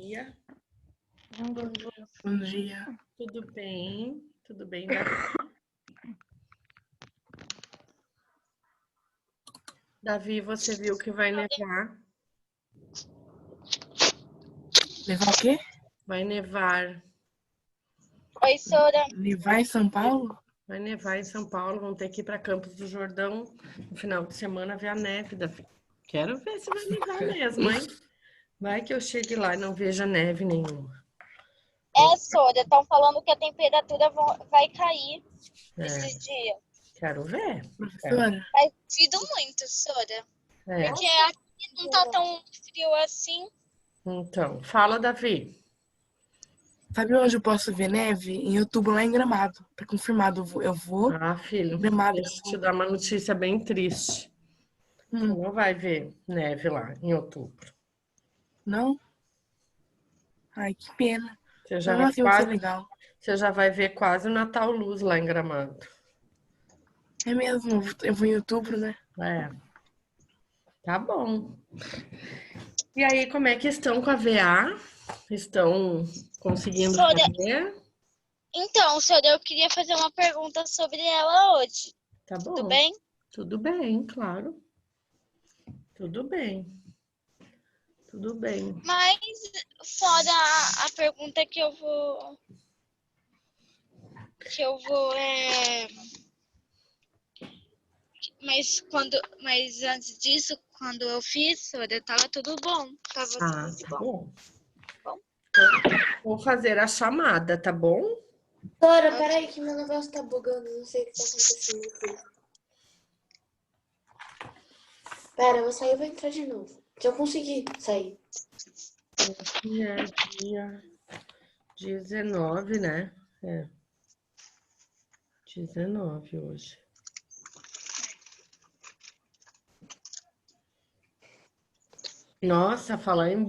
dia. Bom dia. Tudo bem? Tudo bem, Davi? Davi, você viu que vai nevar? Nevar o quê? Vai nevar. Oi, Sora. Nevar em São Paulo? Vai nevar em São Paulo. Vão ter que ir para Campos do Jordão no final de semana ver a neve, Davi. Quero ver se vai nevar mesmo, hein? Vai que eu chegue lá e não veja neve nenhuma. Sora, estão falando que a temperatura vai cair É, esses dias. quero ver. Professora, Mas duvido muito, Sora. É. Porque aqui não tá tão frio assim. Então, fala, Davi. sabe onde eu posso ver neve? Em outubro, lá em Gramado. Tá confirmado, eu vou. Ah, filho, Gramado. deixa eu te dar uma notícia bem triste. Você não vai ver neve lá em outubro. Não? Ai, que pena. Você já Não vai assim, vai ser quase, legal. você já vai ver quase o Natal Luz lá em Gramado. É mesmo, eu vou em outubro, né? É. Tá bom. E aí, como é que estão com a VA? Estão conseguindo Sora, fazer? então, Sora, eu queria fazer uma pergunta sobre ela hoje. Tá bom. Tudo bem? Tudo bem, claro. Tudo bem. Tudo bem. Mas fora a pergunta que eu vou mas antes disso, quando eu fiz, Sora, tava tudo bom. Tava Ah, tudo tá bom. bom. Bom. Então, vou fazer a chamada, tá bom? Sora, peraí que meu negócio tá bugando, não sei o que tá acontecendo aqui. Pera, eu vou sair e vou entrar de novo. Se eu conseguir sair. Hoje é dia 19, né? É. 19 hoje. Nossa, falar em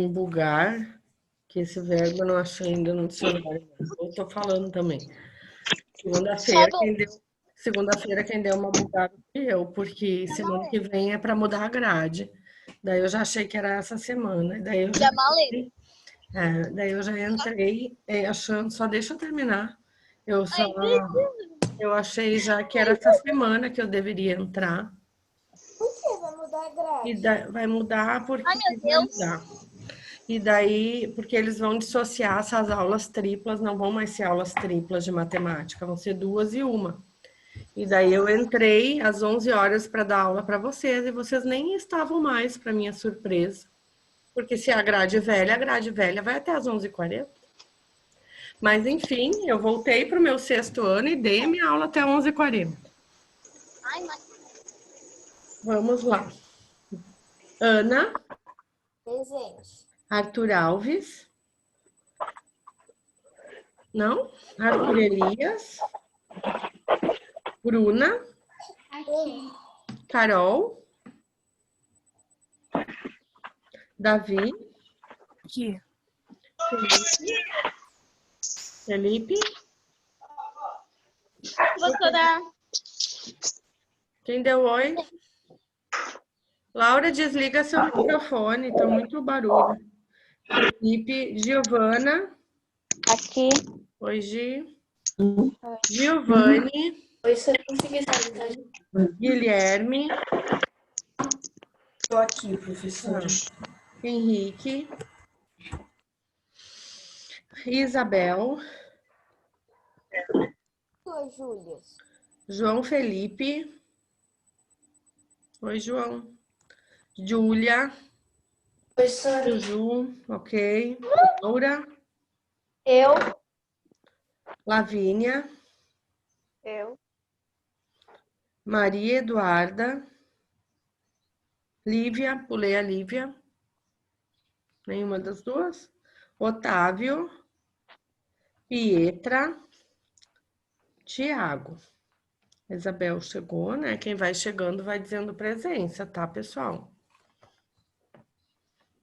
bugar, que esse verbo eu não achei ainda no dicionário. Eu tô falando também. Segunda-feira quem deu uma bugada fui eu, porque semana que vem é para mudar a grade. Daí eu já achei que era essa semana. Daí eu já entrei achando, só deixa eu terminar. Eu achei já que era essa semana que eu deveria entrar. Por que vai mudar a grade? E vai mudar porque Ai, meu vai Deus. mudar. E daí, porque eles vão dissociar essas aulas triplas, não vão mais ser aulas triplas de matemática, vão ser 2 e 1. E daí eu entrei às 11 horas para dar aula para vocês e vocês nem estavam mais, para minha surpresa. Porque se a grade velha vai até às 11h40. Mas enfim, eu voltei para o meu 6º ano e dei a minha aula até 11h40. Ai, mas Vamos lá. Ana, Presente. Arthur Alves. Não? Arthur Elias. Bruna. Aqui. Carol. Davi. Aqui. Felipe. vou dar. Quem deu oi? Laura, desliga seu microfone, tá muito barulho. Felipe, Giovana. Aqui. Oi, Gi. Giovanni. Oi, se eu conseguir sair, tá? Guilherme. Tô aqui, professora. Henrique. Isabel. Oi, Júlia. João Felipe. Oi, João. Júlia. Oi, Sora. Juju. Ok. Laura. Eu. Lavínia. Eu. Maria Eduarda. Lívia. Pulei a Lívia. Nenhuma das duas. Otávio. Pietra. Tiago. Isabel chegou, né? Quem vai chegando vai dizendo presença, tá, pessoal?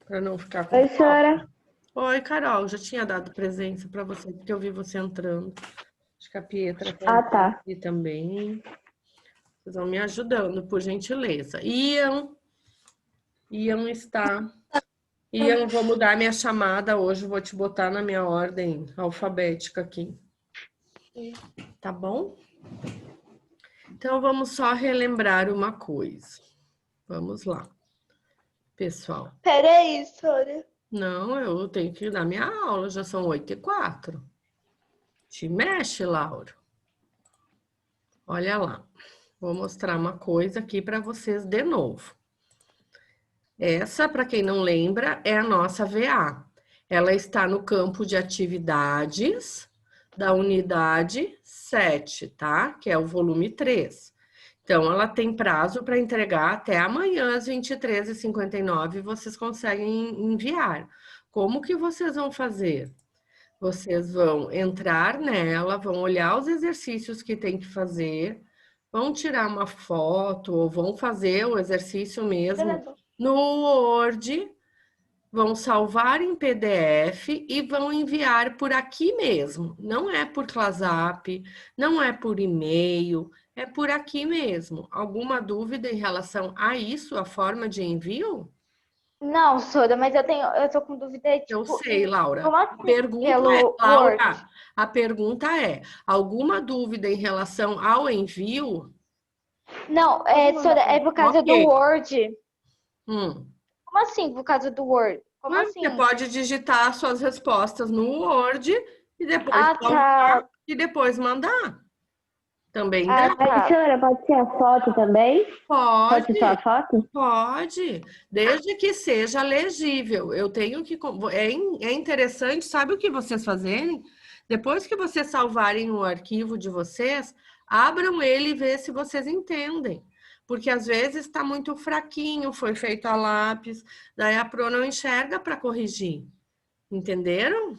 Para não ficar com. Oi, Sora. Oi, Carol, já tinha dado presença para você, porque eu vi você entrando. Acho que a Pietra tá. aqui também. Vocês vão me ajudando, por gentileza. Ian está E eu vou mudar minha chamada hoje, vou te botar na minha ordem alfabética aqui. Tá bom? Então, vamos só relembrar uma coisa. Vamos lá, pessoal. Peraí, Sora. Não, eu tenho que dar minha aula, já são 8h04. Te mexe, Laura. Olha lá. Vou mostrar uma coisa aqui para vocês de novo. Essa, para quem não lembra, é a nossa VA. Ela está no campo de atividades da unidade 7, tá? Que é o volume 3. Então, ela tem prazo para entregar até amanhã, às 23h59, vocês conseguem enviar. Como que vocês vão fazer? Vocês vão entrar nela, vão olhar os exercícios que tem que fazer, vão tirar uma foto ou vão fazer o exercício mesmo no Word, vão salvar em PDF e vão enviar por aqui mesmo. Não é por WhatsApp, não é por e-mail, é por aqui mesmo. Alguma dúvida em relação a isso, a forma de envio? Não, Sora, mas eu tô com dúvida, tipo... Eu sei, Laura. Como assim? A pergunta Pelo é, Laura, Word? a pergunta é, alguma dúvida em relação ao envio? Não, Sora, é por causa do Ok. Word. Hum. Como assim, por causa do Word? Como Mas assim? Você pode digitar suas respostas no Word e depois Ah, salvar tá. e depois mandar. Também Ah, dá? tá. Senhora, pode ser a foto também? Pode ser só a Pode, foto? pode, desde que seja legível. Eu tenho que. É interessante, sabe o que vocês fazerem? Depois que vocês salvarem o arquivo de vocês, abram ele e vê se vocês entendem. Porque às vezes está muito fraquinho, foi feito a lápis, daí a Pro não enxerga para corrigir. Entenderam?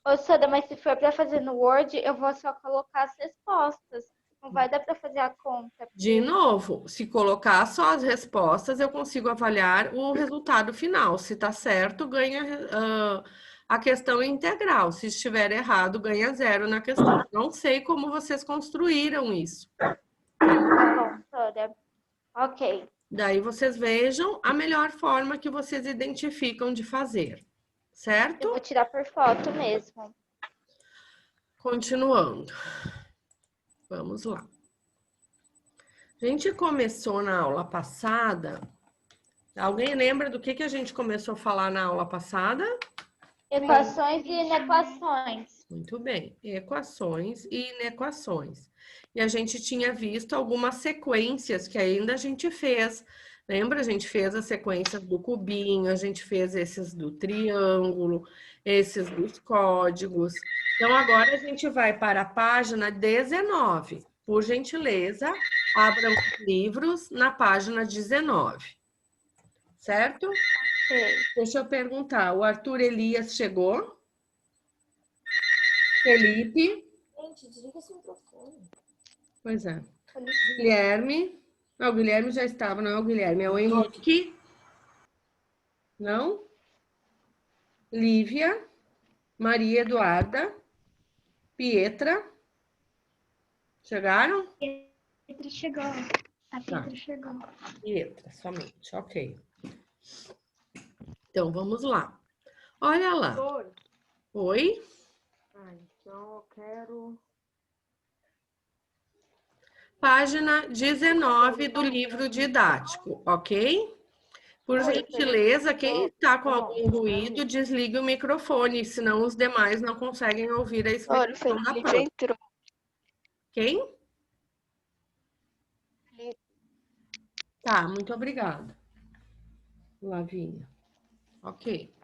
Ô, Sora, mas se for pra fazer no Word, eu vou só colocar as respostas. Não vai dar pra fazer a conta. De novo, se colocar só as respostas, eu consigo avaliar o resultado final. Se está certo, ganha a questão integral. Se estiver errado, ganha 0 na questão. Não sei como vocês construíram isso. Tá bom, Sora. Ok. Daí vocês vejam a melhor forma que vocês identificam de fazer. Eu Certo? vou tirar por foto mesmo. Continuando. Vamos lá. A gente começou na aula passada. Alguém lembra do que a gente começou a falar na aula passada? Equações e inequações. Muito bem. Equações e inequações. E a gente tinha visto algumas sequências que ainda a gente fez. Lembra? A gente fez as sequências do cubinho, a gente fez esses do triângulo, esses dos códigos. Então, agora a gente vai para a página 19. Por gentileza, abram os livros na página 19. Certo? Ok. Deixa eu perguntar, o Arthur Elias chegou? Felipe? Gente, desliga esse microfone. Pois é. Guilherme? Não, o Guilherme já estava, não é o Guilherme, é o Henrique. Não? Lívia? Maria Eduarda? Pietra? Chegaram? Pietra chegou. A Pietra chegou. Pietra, somente, ok. Então, vamos lá. Olha lá. Oi? Então eu quero... Página 19 do livro didático, ok? Por gentileza, quem está com algum ruído, desligue o microfone, senão os demais não conseguem ouvir a explicação da prova. entrou. Quem? Tá, muito obrigada. Lavínia. Ok.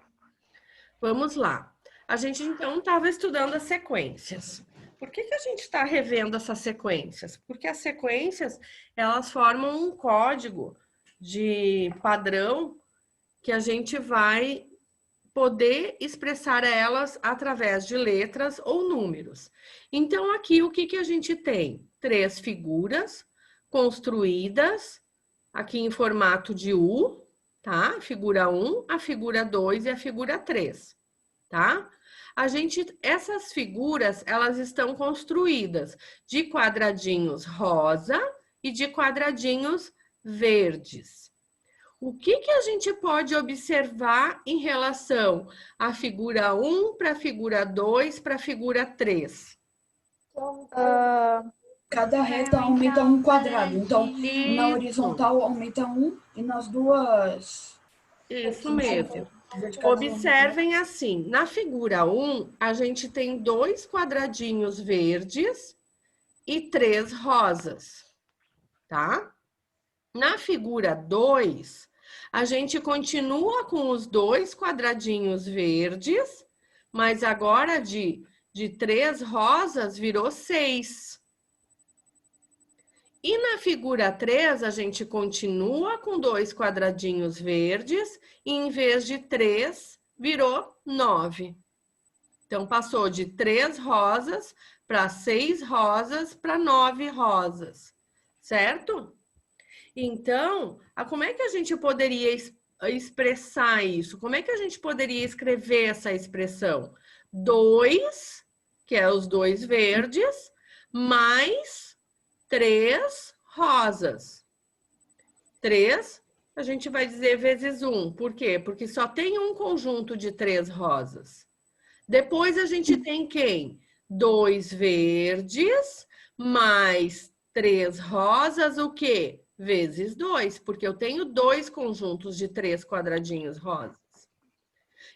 Vamos lá. A gente, então, estava estudando as sequências. Por que a gente está revendo essas sequências? Porque as sequências, elas formam um código de padrão que a gente vai poder expressar elas através de letras ou números. Então, aqui, o que a gente tem? 3 figuras construídas aqui em formato de U, tá? Figura 1, a figura 2 e a figura 3, tá? Essas figuras, elas estão construídas de quadradinhos rosa e de quadradinhos verdes. O que a gente pode observar em relação à figura 1 para a figura 2 para a figura 3? Cada reta aumenta 1 quadrado. Então, na Isso. horizontal aumenta 1 e nas duas... Isso mesmo. Observem assim, na figura 1, a gente tem 2 quadradinhos verdes e 3 rosas, tá? Na figura 2, a gente continua com os 2 quadradinhos verdes, mas agora de 3 rosas virou 6. E na figura 3, a gente continua com 2 quadradinhos verdes e em vez de 3, virou 9. Então, passou de 3 rosas para 6 rosas para 9 rosas, certo? Então, como é que a gente poderia expressar isso? Como é que a gente poderia escrever essa expressão? 2, que é os 2 verdes, mais 3 rosas. 3, a gente vai dizer vezes 1. Por quê? Porque só tem um conjunto de 3 rosas. Depois a gente tem quem? 2 verdes mais 3 rosas, o quê? Vezes 2, porque eu tenho 2 conjuntos de 3 quadradinhos rosas.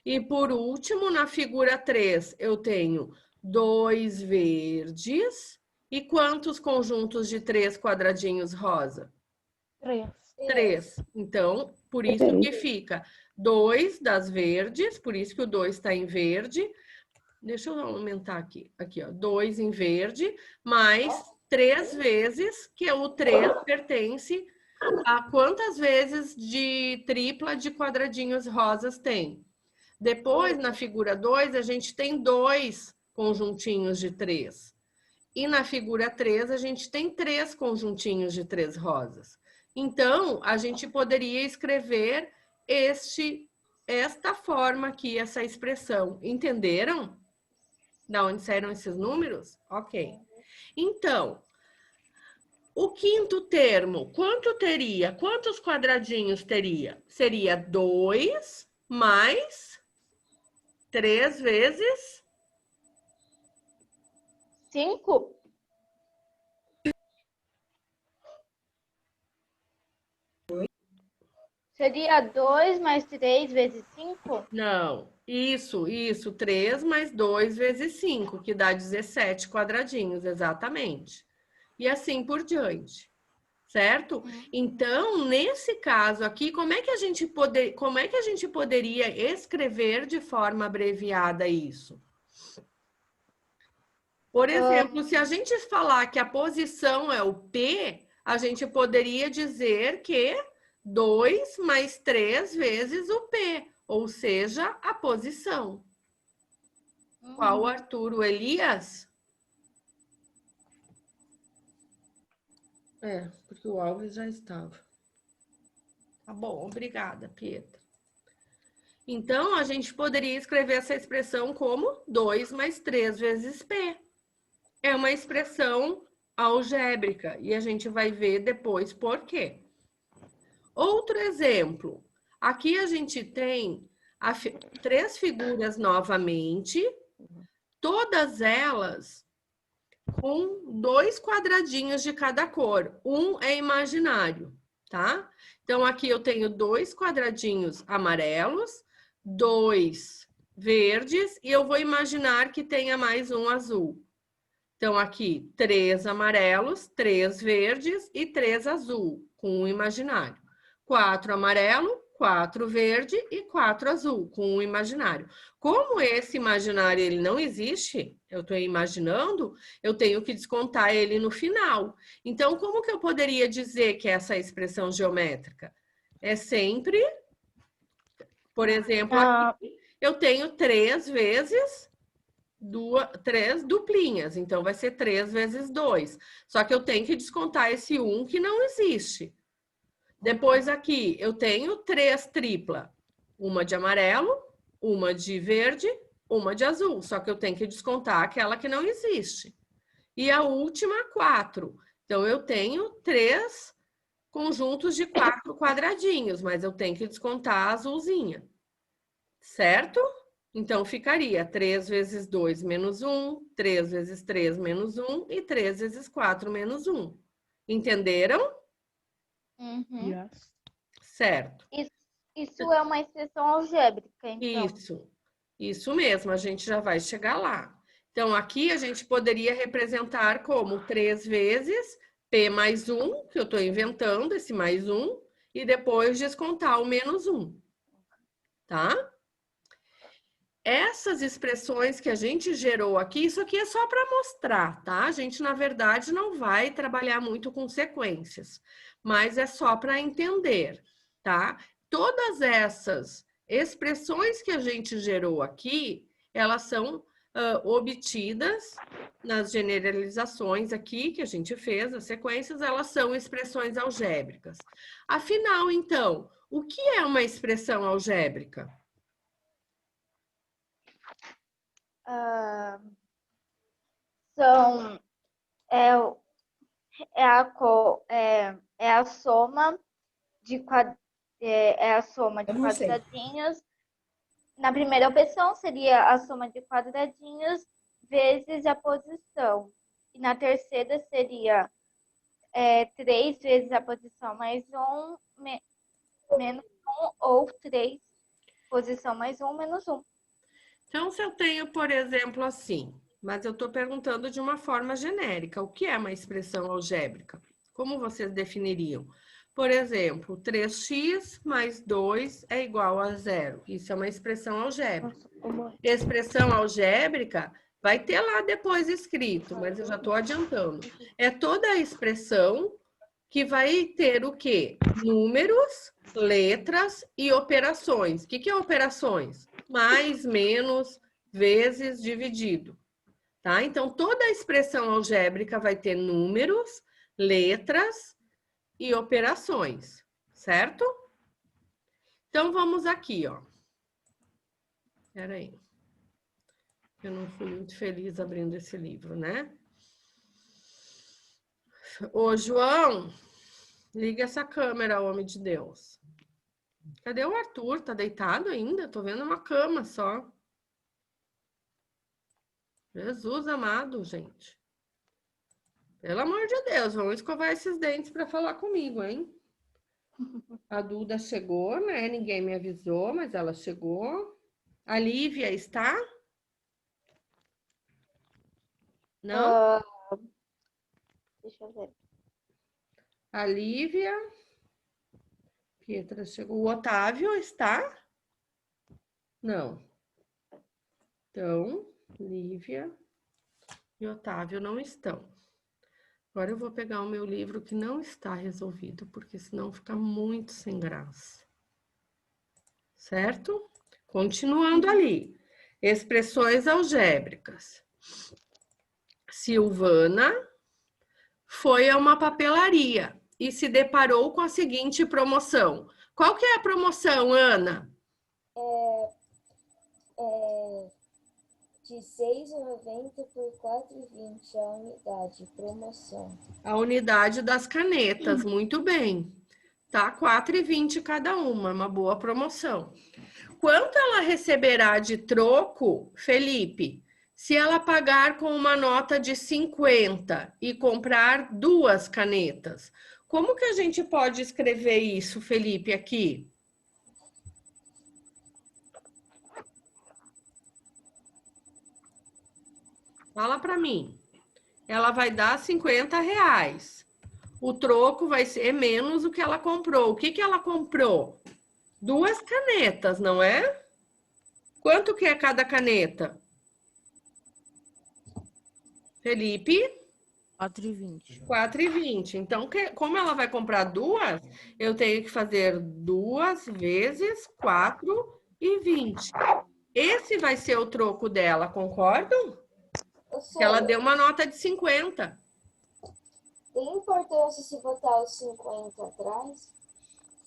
E por último, na figura 3, eu tenho 2 verdes. E quantos conjuntos de 3 quadradinhos rosa? 3. 3. Então, por isso que fica 2 das verdes, por isso que o 2 está em verde. Deixa eu aumentar aqui. Aqui, ó. 2 em verde, mais 3 vezes, que o 3 pertence a quantas vezes de tripla de quadradinhos rosas tem. Depois, na figura 2, a gente tem 2 conjuntinhos de 3. E na figura 3, a gente tem 3 conjuntinhos de 3 rosas. Então, a gente poderia escrever esta forma aqui, essa expressão. Entenderam? Da onde saíram esses números? Ok. Então, o quinto termo, quanto teria? Quantos quadradinhos teria? Seria 2 mais 3 vezes... 5? Seria 2 mais 3 vezes 5? Não, isso, 3 mais 2 vezes 5, que dá 17 quadradinhos, exatamente. E assim por diante, certo? Então, nesse caso aqui, como é que a gente poderia escrever de forma abreviada isso? Por exemplo, se a gente falar que a posição é o P, a gente poderia dizer que 2 mais 3 vezes o P, ou seja, a posição. Qual, Arthur? O Elias? Porque o Alves já estava. Tá bom, obrigada, Pietra. Então, a gente poderia escrever essa expressão como 2 mais 3 vezes P. É uma expressão algébrica e a gente vai ver depois por quê. Outro exemplo. Aqui a gente tem 3 figuras novamente, todas elas com 2 quadradinhos de cada cor. Um é imaginário, tá? Então, aqui eu tenho 2 quadradinhos amarelos, 2 verdes e eu vou imaginar que tenha mais um azul. Então, aqui, 3 amarelos, 3 verdes e 3 azul, com um imaginário. 4 amarelo, 4 verde e 4 azul, com um imaginário. Como esse imaginário ele não existe, eu estou imaginando, eu tenho que descontar ele no final. Então, como que eu poderia dizer que é essa expressão geométrica? É sempre, por exemplo, aqui, eu tenho 3 vezes... 3 duplinhas, então vai ser 3 vezes 2. Só que eu tenho que descontar esse 1 que não existe. Depois aqui, eu tenho 3 tripla. Uma de amarelo, uma de verde, uma de azul. Só que eu tenho que descontar aquela que não existe. E a última, 4. Então, eu tenho 3 conjuntos de 4 quadradinhos, mas eu tenho que descontar a azulzinha, certo? Então, ficaria 3 vezes 2 menos 1, 3 vezes 3 menos 1 e 3 vezes 4 menos 1. Entenderam? Uhum. Certo. Isso é uma expressão algébrica, então. Isso mesmo, a gente já vai chegar lá. Então, aqui a gente poderia representar como 3 vezes P mais 1, que eu estou inventando, esse mais 1, e depois descontar o menos 1, tá? Essas expressões que a gente gerou aqui, isso aqui é só para mostrar, tá? A gente, na verdade, não vai trabalhar muito com sequências, mas é só para entender, tá? Todas essas expressões que a gente gerou aqui, elas são obtidas nas generalizações aqui que a gente fez, as sequências, elas são expressões algébricas. Afinal, então, o que é uma expressão algébrica? É a soma de Eu não sei. quadradinhos. Na primeira opção seria a soma de quadradinhos vezes a posição. E na terceira seria 3 vezes a posição mais 1 menos 1 ou 3 posição mais 1 menos 1. Então, se eu tenho, por exemplo, assim, mas eu estou perguntando de uma forma genérica, o que é uma expressão algébrica? Como vocês definiriam? Por exemplo, 3x mais 2 é igual a 0. Isso é uma expressão algébrica. Expressão algébrica vai ter lá depois escrito, mas eu já estou adiantando. É toda a expressão que vai ter o quê? Números, letras e operações. O que é operações? Mais, menos, vezes, dividido. Tá? Então, toda a expressão algébrica vai ter números, letras e operações, certo? Então, vamos aqui, ó. Espera aí. Eu não fui muito feliz abrindo esse livro, né? Ô, João, liga essa câmera, homem de Deus. Cadê o Arthur? Tá deitado ainda? Tô vendo uma cama só. Jesus amado, gente. Pelo amor de Deus, vamos escovar esses dentes para falar comigo, hein? A Duda chegou, né? Ninguém me avisou, mas ela chegou. A Lívia está? Não? Deixa eu ver. A Lívia. Pietra chegou. O Otávio está? Não. Então, Lívia e Otávio não estão. Agora eu vou pegar o meu livro que não está resolvido, porque senão fica muito sem graça. Certo? Continuando ali. Expressões algébricas. Silvana foi a uma papelaria e se deparou com a seguinte promoção. Qual que é a promoção, Ana? De R$ 6,90 por R$ 4,20 a unidade, promoção. A unidade das canetas, muito bem. Tá, R$ 4,20 cada uma boa promoção. Quanto ela receberá de troco, Felipe, se ela pagar com uma nota de 50 e comprar 2 canetas? Como que a gente pode escrever isso, Felipe, aqui? Fala para mim. Ela vai dar R$50. O troco vai ser menos o que ela comprou. O que que ela comprou? 2 canetas, não é? Quanto que é cada caneta? Felipe? R$4,20. R$4,20. Então, como ela vai comprar 2, eu tenho que fazer 2 vezes R$4,20. Esse vai ser o troco dela, concordam? Ela deu uma nota de 50. Tem importância se botar os 50 atrás?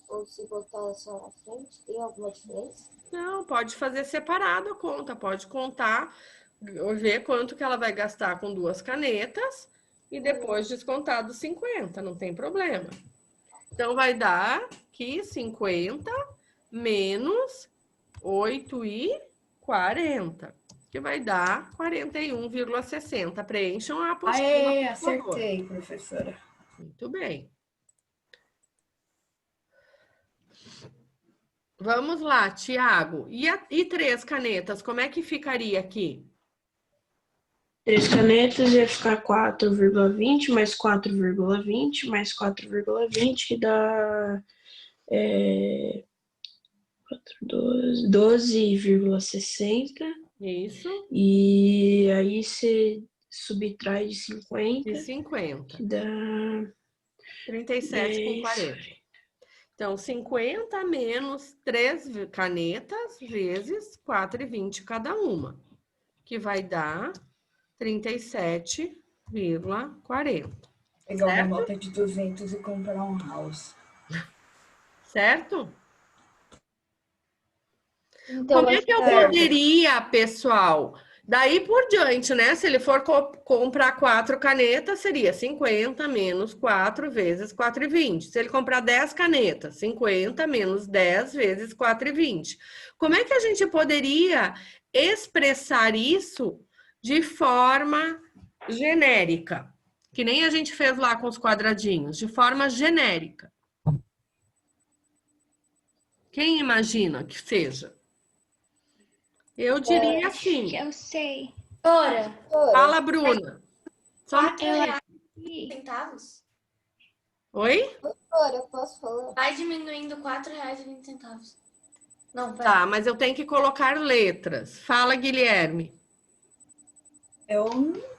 Ou se botar só na frente? Tem alguma diferença? Não, pode fazer separado a conta. Pode contar, ver quanto que ela vai gastar com 2 canetas e depois descontar dos 50. Não tem problema. Então, vai dar aqui 50 menos 8,40, que vai dar 41,60. Preencham a apostila, Aê, por favor. acertei, professora. Muito bem. Vamos lá, Tiago. E 3 canetas, como é que ficaria aqui? 3 canetas ia ficar 4,20 mais 4,20 mais 4,20, que dá 12,60. Isso. E aí você subtrai de 50. De 50. Que dá 37,40. Então, 50 menos 3 canetas vezes 4,20 cada uma, que vai dar 37,40. Pegar uma nota de 200 e comprar um house. Certo? Então, Como é que eu poderia, pessoal? Daí por diante, né? Se ele for comprar 4 canetas, seria 50 menos 4 vezes 4,20. Se ele comprar 10 canetas, 50 menos 10 vezes 4,20. Como é que a gente poderia expressar isso de forma genérica? Que nem a gente fez lá com os quadradinhos, de forma genérica. Quem imagina que seja? Eu diria assim. Eu sei. Fala, Bruna. Só um centavos? Oi? Doutora, eu posso falar? Vai diminuindo R$4,20. Não, vai. Tá, mas eu tenho que colocar letras. Fala, Guilherme. Eu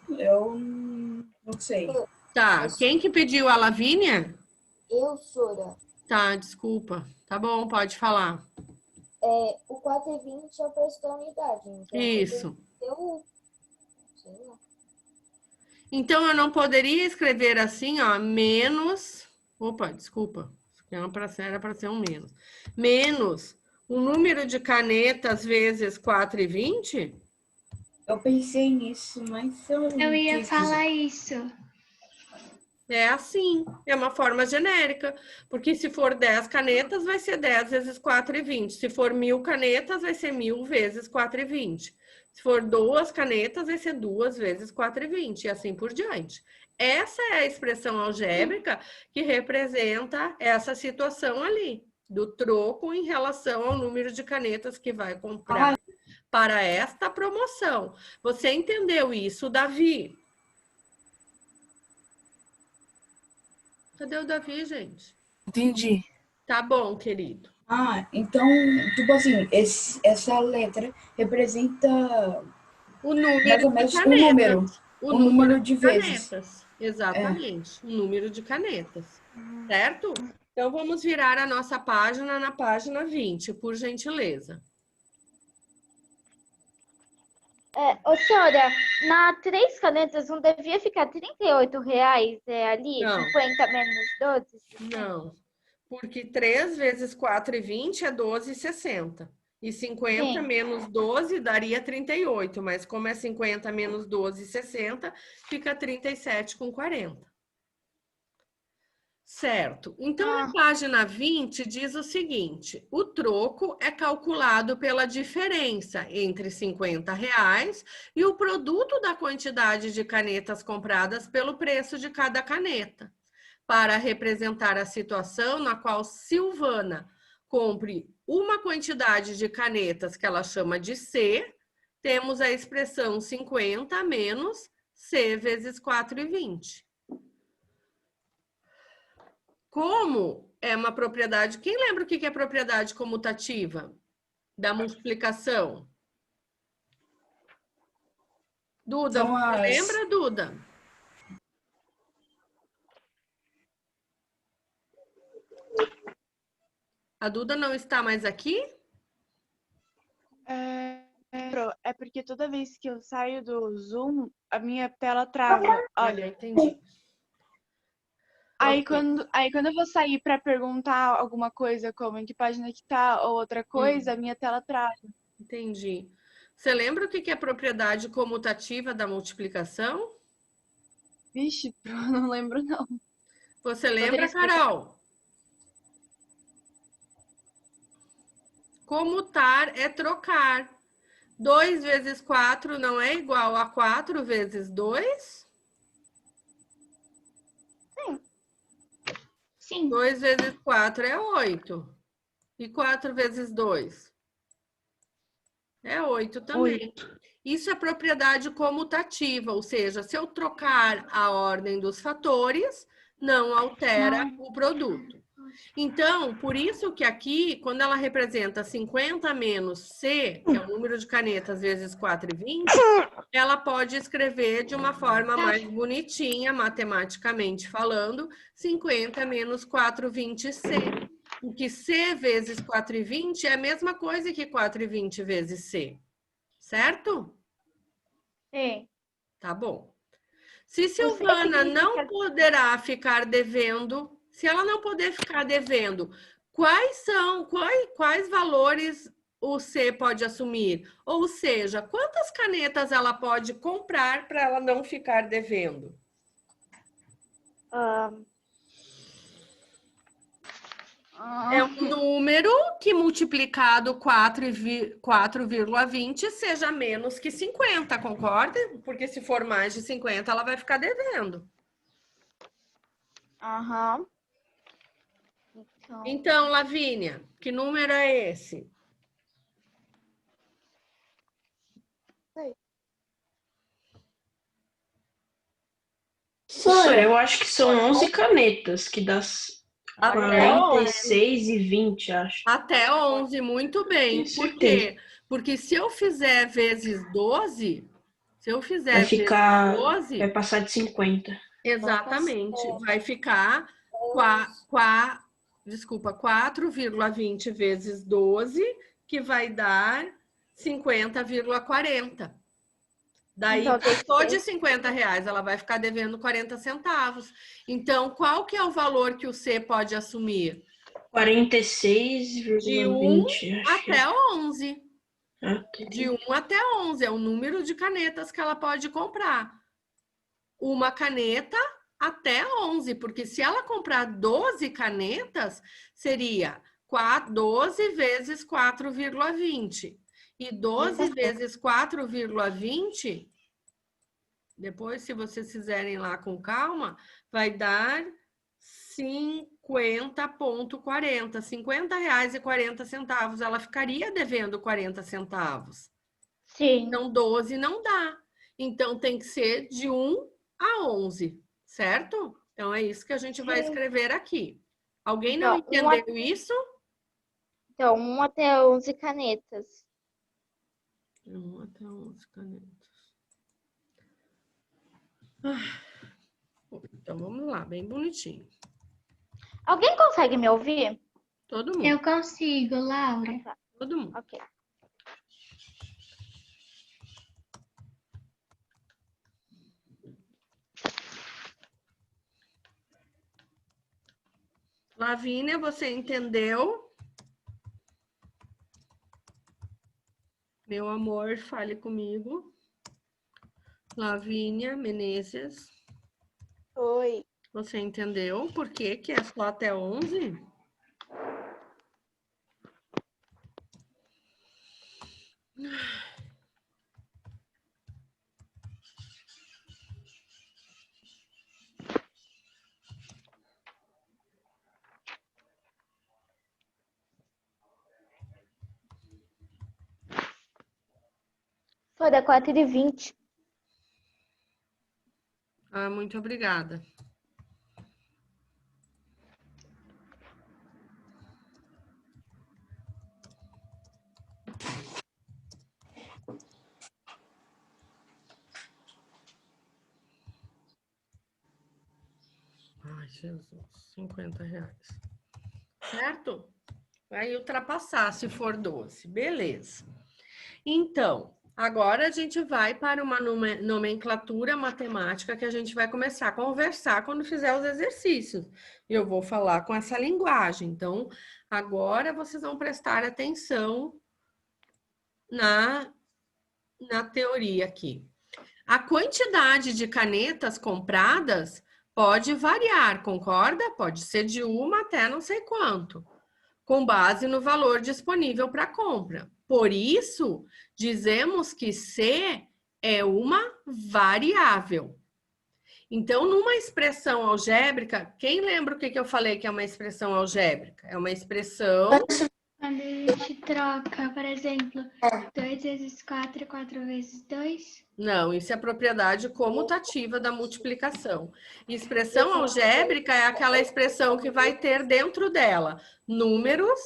não sei. Tá, quem que pediu? A Lavínia? Eu, Sora. Tá, desculpa. Tá bom, pode falar. O 4,20 é o preço da unidade. Então Isso. Sei lá. Então, eu não poderia escrever assim, ó, menos... Opa, desculpa. Era para ser um menos. Menos o número de canetas vezes 4,20? Eu pensei nisso, mas Eu ia falar isso. É assim, é uma forma genérica, porque se for 10 canetas, vai ser 10 vezes 4,20. Se for 1.000 canetas, vai ser 1.000 vezes 4,20. Se for 2 canetas, vai ser 2 vezes 4,20 e assim por diante. Essa é a expressão algébrica que representa essa situação ali, do troco em relação ao número de canetas que vai comprar para esta promoção. Você entendeu isso, Davi? Cadê o Davi, gente? Entendi. Tá bom, querido. Então, tipo assim, essa letra representa O número mais ou menos de canetas. o número de vezes. Canetas. Exatamente. O número de canetas. Certo? Então, vamos virar a nossa página na página 20, por gentileza. Senhora, na 3 canetas não devia ficar R$38 ali? Não. 50 menos 12? Não. Porque 3 vezes 4,20 é 12,60. E 50 menos 12 daria 38. Mas como é 50 menos 12,60, fica 37,40. Certo. Então, na página 20 diz o seguinte: o troco é calculado pela diferença entre R$50 e o produto da quantidade de canetas compradas pelo preço de cada caneta, para representar a situação na qual Silvana compre uma quantidade de canetas que ela chama de C, temos a expressão 50 menos C vezes 4,20. Como é uma propriedade... Quem lembra o que é propriedade comutativa da multiplicação? Duda, lembra, Duda? A Duda não está mais aqui? É porque toda vez que eu saio do Zoom, a minha tela trava. Olha, entendi. Aí quando eu vou sair para perguntar alguma coisa, como em que página que tá, ou outra coisa, a minha tela trava. Entendi. Você lembra o que é propriedade comutativa da multiplicação? Vixe, não lembro não. Você lembra, Carol? Comutar é trocar. 2 vezes 4 não é igual a 4 vezes 2? Sim. 2 vezes 4 é 8. E 4 vezes 2? É 8 também. 8. Isso é propriedade comutativa, ou seja, se eu trocar a ordem dos fatores, não altera o produto. Então, por isso que aqui, quando ela representa 50 menos C, que é o número de canetas vezes 4,20, ela pode escrever de uma forma mais bonitinha, matematicamente falando, 50 menos 4,20C. Porque C vezes 4,20 é a mesma coisa que 4,20 vezes C. Certo? Sim. Tá bom. Se Silvana não poderá ficar devendo, se ela não poder ficar devendo, quais valores o C pode assumir? Ou seja, quantas canetas ela pode comprar para ela não ficar devendo? É um número que multiplicado 4,20 seja menos que 50, concorda? Porque se for mais de 50, ela vai ficar devendo. Aham. Então, Lavínia, que número é esse? Professora, eu acho que são 11 canetas, que dá Até 46 e 20, acho. Até 11, muito bem. Tenho Por certeza. quê? Porque se eu fizer vezes 12, se eu fizer Vai vezes ficar, 12, vai passar de 50. exatamente, vai ficar 4,20 vezes 12, que vai dar 50,40. Daí, Então, tem que passou ser- de 50 reais, ela vai ficar devendo 40 centavos. Então, qual que é o valor que o C pode assumir? 46,20. De 1 acho. até 11. Até. De 1 até 11 é o número de canetas que ela pode comprar. Uma caneta até 11, porque se ela comprar 12 canetas, seria 12 vezes 4,20. E 12 vezes 4,20, depois, se vocês fizerem lá com calma, vai dar 50,40. 50 reais e 40 centavos. Ela ficaria devendo 40 centavos. Sim. Então, 12 não dá. Então, tem que ser de 1 a 11, certo? Então, é isso que a gente vai escrever aqui. Alguém não entendeu isso? Então, 1 até 11 canetas. 1 até 11 canetas. Então, vamos lá, bem bonitinho. Alguém consegue me ouvir? Todo mundo. Eu consigo, Laura. Todo mundo. Ok. Lavínia, você entendeu? Meu amor, fale comigo. Lavínia Menezes. Oi. Você entendeu por que que é só até 11? Foi da 4,20. Ah, muito obrigada. Ai, Jesus, 50 reais. Certo? Vai ultrapassar se for 12. Beleza. Então, agora a gente vai para uma nomenclatura matemática que a gente vai começar a conversar quando fizer os exercícios. Eu vou falar com essa linguagem. Então, agora vocês vão prestar atenção na teoria aqui. A quantidade de canetas compradas pode variar, concorda? Pode ser de uma até não sei quanto. com base no valor disponível para compra. Por isso, dizemos que C é uma variável. Então, numa expressão algébrica, quem lembra o que eu falei que é uma expressão algébrica? É uma expressão... Quando a gente troca, por exemplo, 2 vezes 4, 4 vezes 2. Não, isso é a propriedade comutativa da multiplicação. Expressão algébrica é aquela expressão que vai ter dentro dela números,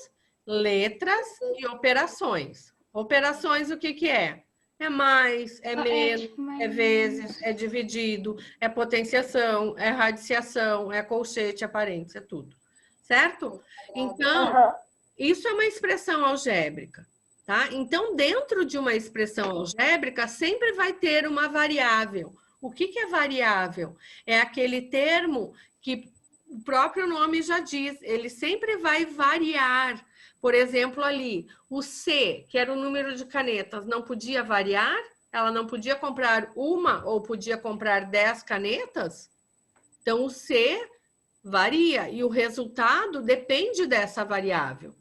letras e operações. Operações, o que é? É mais, é menos, é vezes, é dividido, é potenciação, é radiciação, é colchete, é parênteses, é tudo. Certo? Então, isso é uma expressão algébrica. Tá? Então, dentro de uma expressão algébrica, sempre vai ter uma variável. O que é variável? É aquele termo que o próprio nome já diz, ele sempre vai variar. Por exemplo, ali, o C, que era o número de canetas, não podia variar? Ela não podia comprar uma ou podia comprar 10 canetas? Então, o C varia e o resultado depende dessa variável.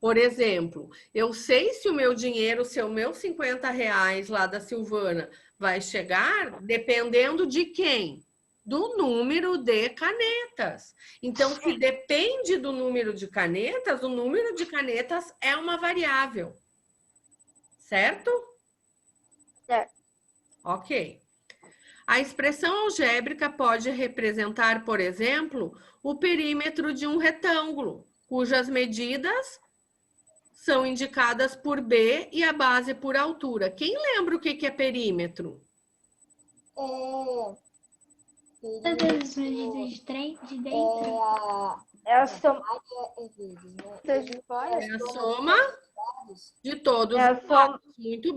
Por exemplo, eu sei se o meu dinheiro, se o meu R$50 lá da Silvana vai chegar dependendo de quem? Do número de canetas. Então, se depende do número de canetas, o número de canetas é uma variável. Certo? Certo. Ok. A expressão algébrica pode representar, por exemplo, o perímetro de um retângulo, cujas medidas são indicadas por B e a base por altura. Quem lembra o que é perímetro? Todas as medidas de dentro. É a soma. É a soma de todos os lados. Muito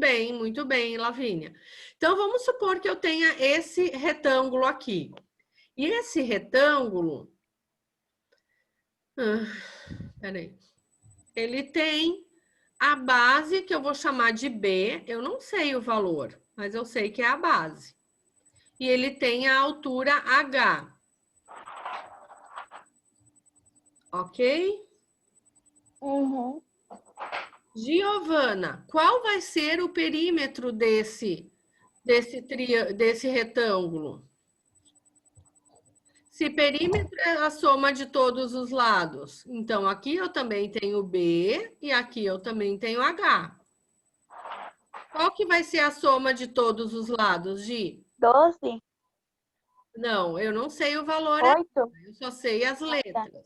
bem, Lavínia. Então, vamos supor que eu tenha esse retângulo aqui. E esse retângulo... peraí. Ele tem a base, que eu vou chamar de B. Eu não sei o valor, mas eu sei que é a base. E ele tem a altura H. Ok? Uhum. Giovana, qual vai ser o perímetro desse retângulo? Se perímetro é a soma de todos os lados, então aqui eu também tenho B e aqui eu também tenho H. Qual que vai ser a soma de todos os lados, Gi? 12? Não, eu não sei o valor. 8? Eu só sei as letras.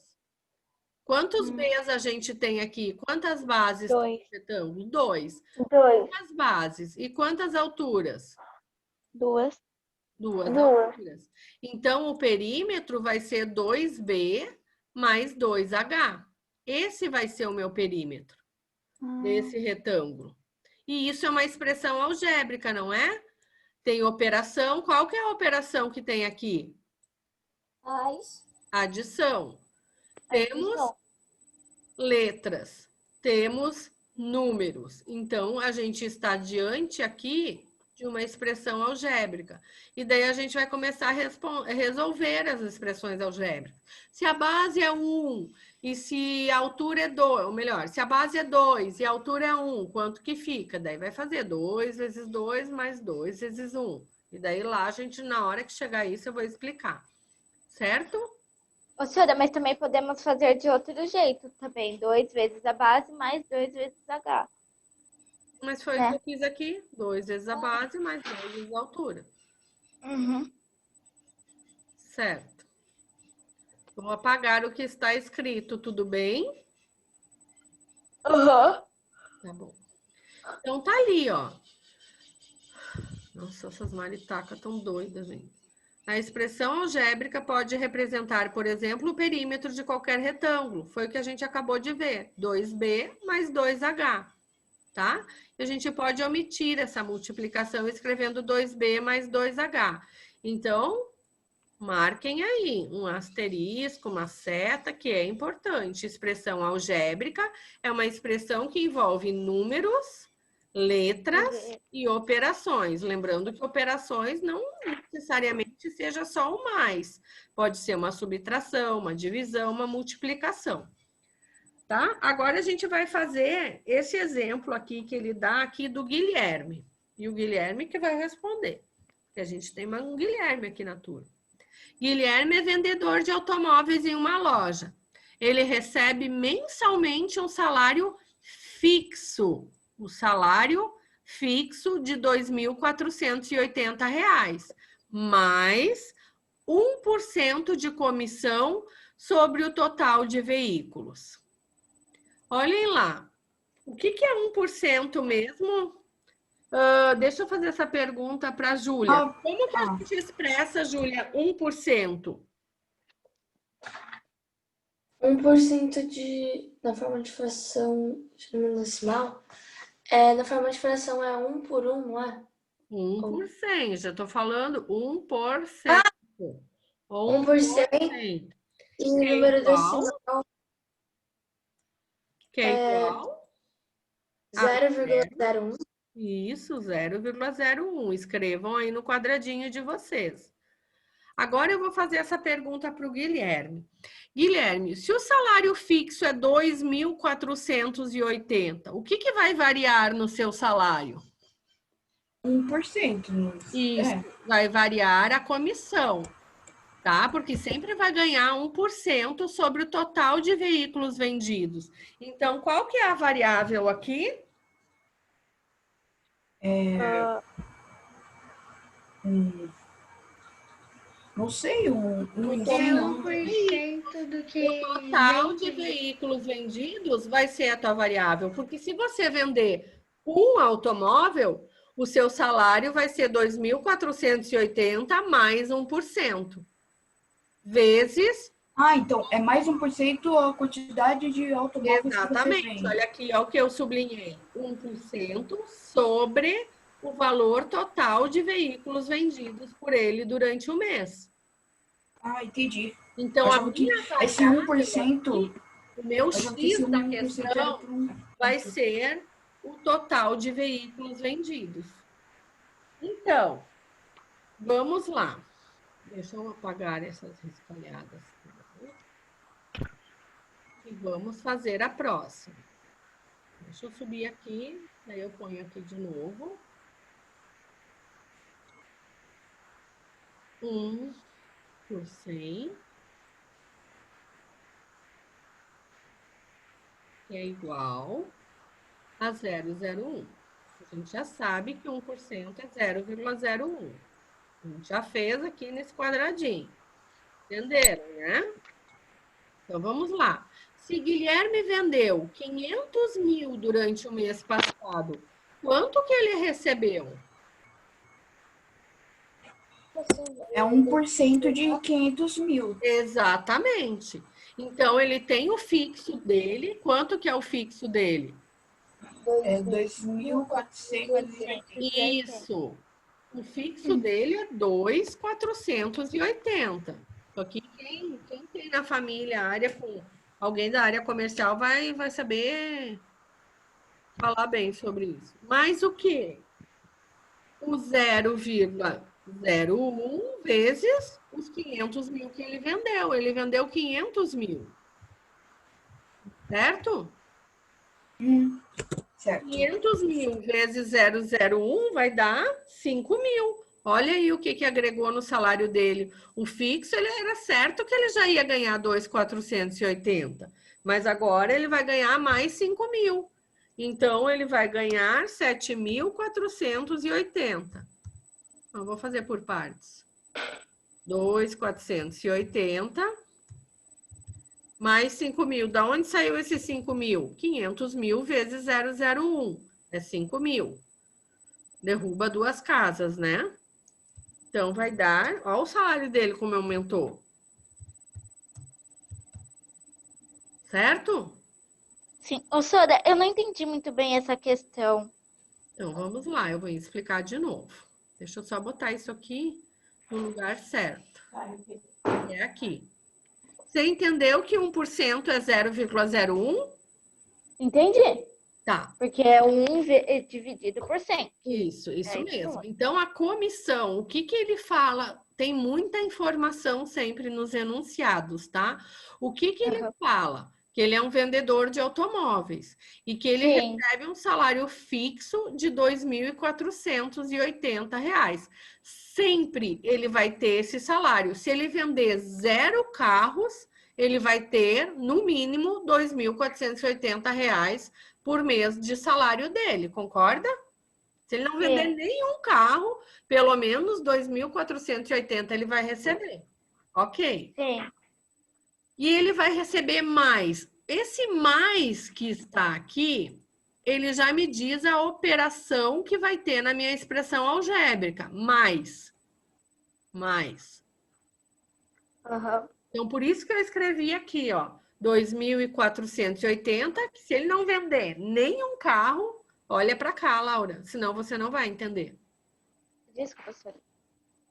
Quantos Bs a gente tem aqui? Quantas bases tem no retângulo? 2. 2. Quantas bases? E quantas alturas? 2. 2 alturas. Então, o perímetro vai ser 2B mais 2H. Esse vai ser o meu perímetro desse retângulo. E isso é uma expressão algébrica, não é? Tem operação. Qual que é a operação que tem aqui? Adição. Temos letras, temos números. Então, a gente está diante aqui de uma expressão algébrica. E daí a gente vai começar a resolver as expressões algébricas. Se a base é 1 e se a altura é 2, ou melhor, se a base é 2 e a altura é 1, quanto que fica? Daí vai fazer 2 vezes 2 mais 2 vezes 1. E daí lá a gente, na hora que chegar isso, eu vou explicar. Certo? Ô, senhora, mas também podemos fazer de outro jeito também. 2 vezes a base mais 2 vezes H. Mas foi o que eu fiz aqui. 2 vezes a base mais 2 vezes a altura. Uhum. Certo. Vou apagar o que está escrito, tudo bem? Uhum. Tá bom. Então, tá ali, ó. Nossa, essas maritacas tão doidas, gente. A expressão algébrica pode representar, por exemplo, o perímetro de qualquer retângulo. Foi o que a gente acabou de ver. 2B mais 2H, tá? E a gente pode omitir essa multiplicação escrevendo 2B mais 2H. Então, marquem aí um asterisco, uma seta, que é importante. Expressão algébrica é uma expressão que envolve números, letras e operações. Lembrando que operações não necessariamente seja só o mais. Pode ser uma subtração, uma divisão, uma multiplicação. Tá? Agora a gente vai fazer esse exemplo aqui que ele dá aqui do Guilherme. E o Guilherme que vai responder. Porque a gente tem um Guilherme aqui na turma. Guilherme é vendedor de automóveis em uma loja. Ele recebe mensalmente um salário fixo. O salário fixo de R$ 2.480, mais 1% de comissão sobre o total de veículos. Olhem lá. O que é 1% mesmo? Deixa eu fazer essa pergunta para a Júlia. Como que a gente expressa, Júlia, 1%? 1% na forma de fração de número decimal, na forma de fração é 1 por 1, não é? 1 por 100, já estou falando 1%. 1% e número decimal que é igual? 0,01. Isso, 0,01. Escrevam aí no quadradinho de vocês. Agora eu vou fazer essa pergunta para o Guilherme. Guilherme, se o salário fixo é 2.480, o que vai variar no seu salário? 1%. Isso, vai variar a comissão, tá? Porque sempre vai ganhar 1% sobre o total de veículos vendidos. Então, qual que é a variável aqui? Não sei, O 1% do que... O total de veículos vendidos vai ser a tua variável. Porque se você vender um automóvel, o seu salário vai ser 2.480 mais 1%. Vezes... então é mais 1% a quantidade de automóveis. Exatamente. Que você vende. Olha aqui, olha o que eu sublinhei. 1% sobre o valor total de veículos vendidos por ele durante o mês. Entendi. Então, a minha esse 1%, o meu X da questão vai ser o total de veículos vendidos. Então, vamos lá. Deixa eu apagar essas riscalhadas. E vamos fazer a próxima. Deixa eu subir aqui, daí eu ponho aqui de novo. 1 por 100 é igual a 0,01. A gente já sabe que 1% é 0,01. A gente já fez aqui nesse quadradinho. Entenderam, né? Então, vamos lá. Se Guilherme vendeu 500 mil durante o mês passado, quanto que ele recebeu? É 1% de 500 mil. Exatamente. Então, ele tem o fixo dele. Quanto que é o fixo dele? É 2.480. Isso. O fixo dele é 2.480. Só que quem tem na família área com alguém da área comercial vai saber falar bem sobre isso. Mas o quê? O 0,01 vezes os 500 mil que ele vendeu. Ele vendeu 500 mil. Certo? Certo. 500 mil vezes 0,01 vai dar 5 mil. Olha aí o que agregou no salário dele. O fixo, ele era certo que ele já ia ganhar 2.480. Mas agora ele vai ganhar mais 5 mil. Então, ele vai ganhar 7.480. Então, vou fazer por partes. 2.480 mais 5 mil. Da onde saiu esses 5 mil? 500 mil vezes 0,01. É 5 mil. Derruba duas casas, né? Então, vai dar... Olha o salário dele como aumentou. Certo? Sim. Ô, Sora, eu não entendi muito bem essa questão. Então, vamos lá. Eu vou explicar de novo. Deixa eu só botar isso aqui no lugar certo. É aqui. Você entendeu que 1% é 0,01? Entendi. Tá. Porque é 1 dividido por 100. Isso É mesmo. isso. Então, a comissão, o que ele fala? Tem muita informação sempre nos enunciados, tá? O que ele fala? que ele é um vendedor de automóveis e que ele recebe um salário fixo de R$ 2.480. Sempre ele vai ter esse salário. Se ele vender 0 carros, ele vai ter, no mínimo, R$ 2.480 por mês de salário dele, concorda? Se ele não vender nenhum carro, pelo menos 2.480 ele vai receber. Ok? Sim. E ele vai receber mais. Esse mais que está aqui, ele já me diz a operação que vai ter na minha expressão algébrica. Mais. Uhum. Então, por isso que eu escrevi aqui, ó, 2.480, que se ele não vender nenhum carro, olha para cá, Laura, senão você não vai entender. Desculpa, senhora.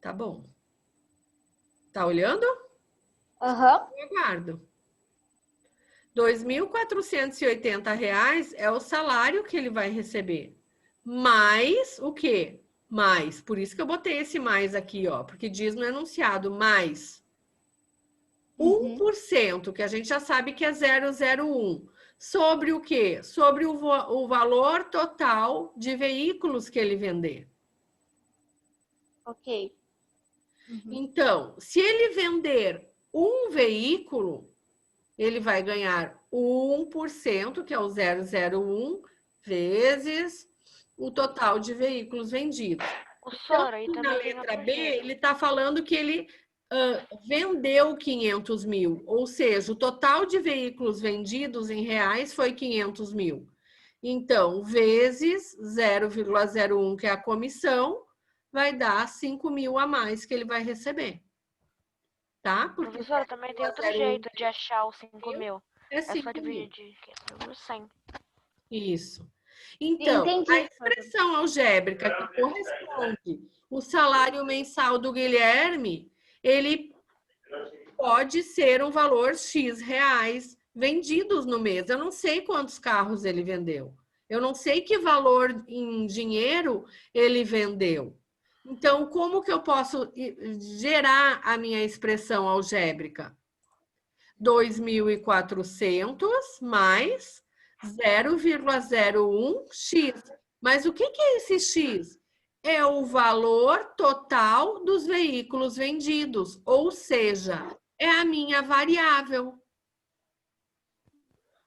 Tá bom. Tá olhando? Aham. Eu aguardo. R$ 2.480 é o salário que ele vai receber. Mais o quê? Mais. Por isso que eu botei esse mais aqui, ó, porque diz no enunciado mais 1%, que a gente já sabe que é 0,01. Sobre o quê? Sobre o valor total de veículos que ele vender. Ok. Então, se ele vender um veículo, ele vai ganhar 1%, que é o 0,01, vezes o total de veículos vendidos. Então, na letra B, ele está falando que ele vendeu 500 mil, ou seja, o total de veículos vendidos em reais foi 500 mil. Então, vezes 0,01, que é a comissão, vai dar 5 mil a mais que ele vai receber. Tá? Porque professora, também tem outro jeito de achar os 5 mil. É só 5 mil. dividir por 100. Isso. Então, Entendi. a expressão algébrica que corresponde o salário mensal do Guilherme, ele pode ser um valor X reais vendidos no mês. Eu não sei quantos carros ele vendeu. Eu não sei que valor em dinheiro ele vendeu. Então, como que eu posso gerar a minha expressão algébrica? 2.400 mais 0,01x. Mas o que é esse x? É o valor total dos veículos vendidos, ou seja, é a minha variável.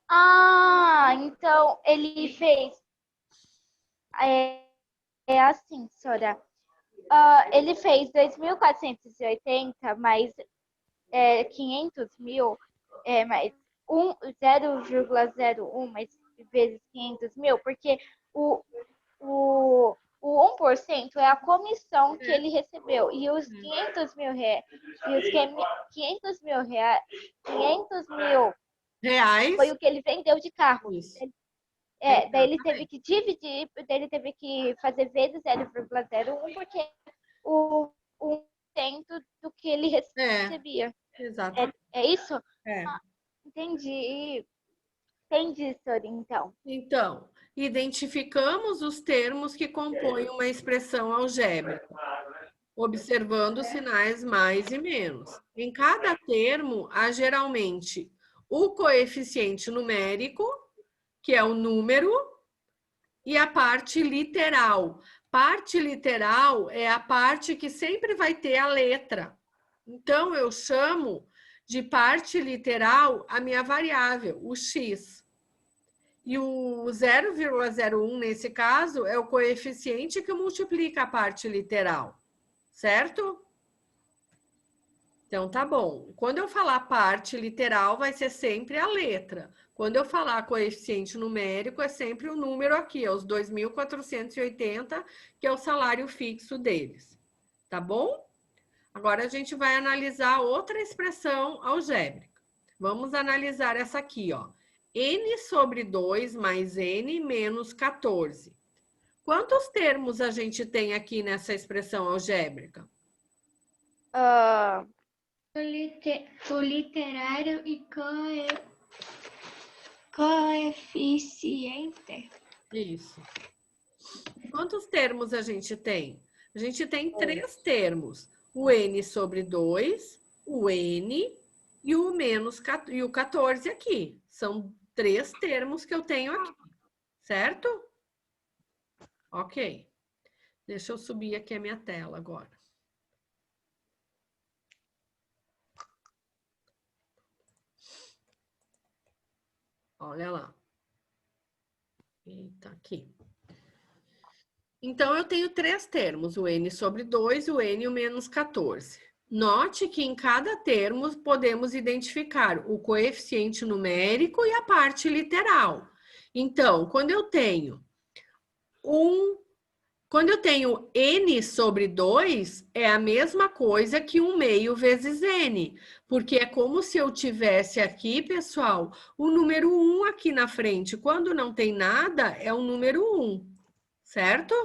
Ah, então ele fez. É assim, senhora. Ele fez 2.480 mais 500 mil, mais 0,01 mais vezes 500 mil, porque o 1% é a comissão que ele recebeu, e os 500 mil reais, foi o que ele vendeu de carro. Daí ele teve que dividir, daí ele teve que fazer vezes 0,01, porque o 1% do que ele recebia. Exato. É isso? É. Entendi. Entendi, senhor, então. Então, identificamos os termos que compõem uma expressão algébrica, observando os sinais mais e menos. Em cada termo, há geralmente o coeficiente numérico, que é o número, e a parte literal. Parte literal é a parte que sempre vai ter a letra. Então, eu chamo de parte literal a minha variável, o x. E o 0,01, nesse caso, é o coeficiente que multiplica a parte literal. Certo? Então, tá bom. Quando eu falar parte literal, vai ser sempre a letra. Quando eu falar coeficiente numérico, é sempre o número aqui, é os 2.480, que é o salário fixo deles. Tá bom? Agora, a gente vai analisar outra expressão algébrica. Vamos analisar essa aqui, ó. N sobre 2 mais N menos 14. Quantos termos a gente tem aqui nessa expressão algébrica? O literário e coeficiente. Isso. Quantos termos a gente tem? A gente tem 3 termos. O N sobre 2, o N e o 14 aqui. São 3 termos que eu tenho aqui, certo? Ok. Deixa eu subir aqui a minha tela agora. Olha lá. Eita, aqui. Então, eu tenho 3 termos, o n sobre 2, o n e o menos 14. Note que em cada termo podemos identificar o coeficiente numérico e a parte literal. Então, quando eu tenho n sobre 2, é a mesma coisa que 1 meio vezes n, porque é como se eu tivesse aqui, pessoal, o número 1 aqui na frente. Quando não tem nada, é o número 1, certo?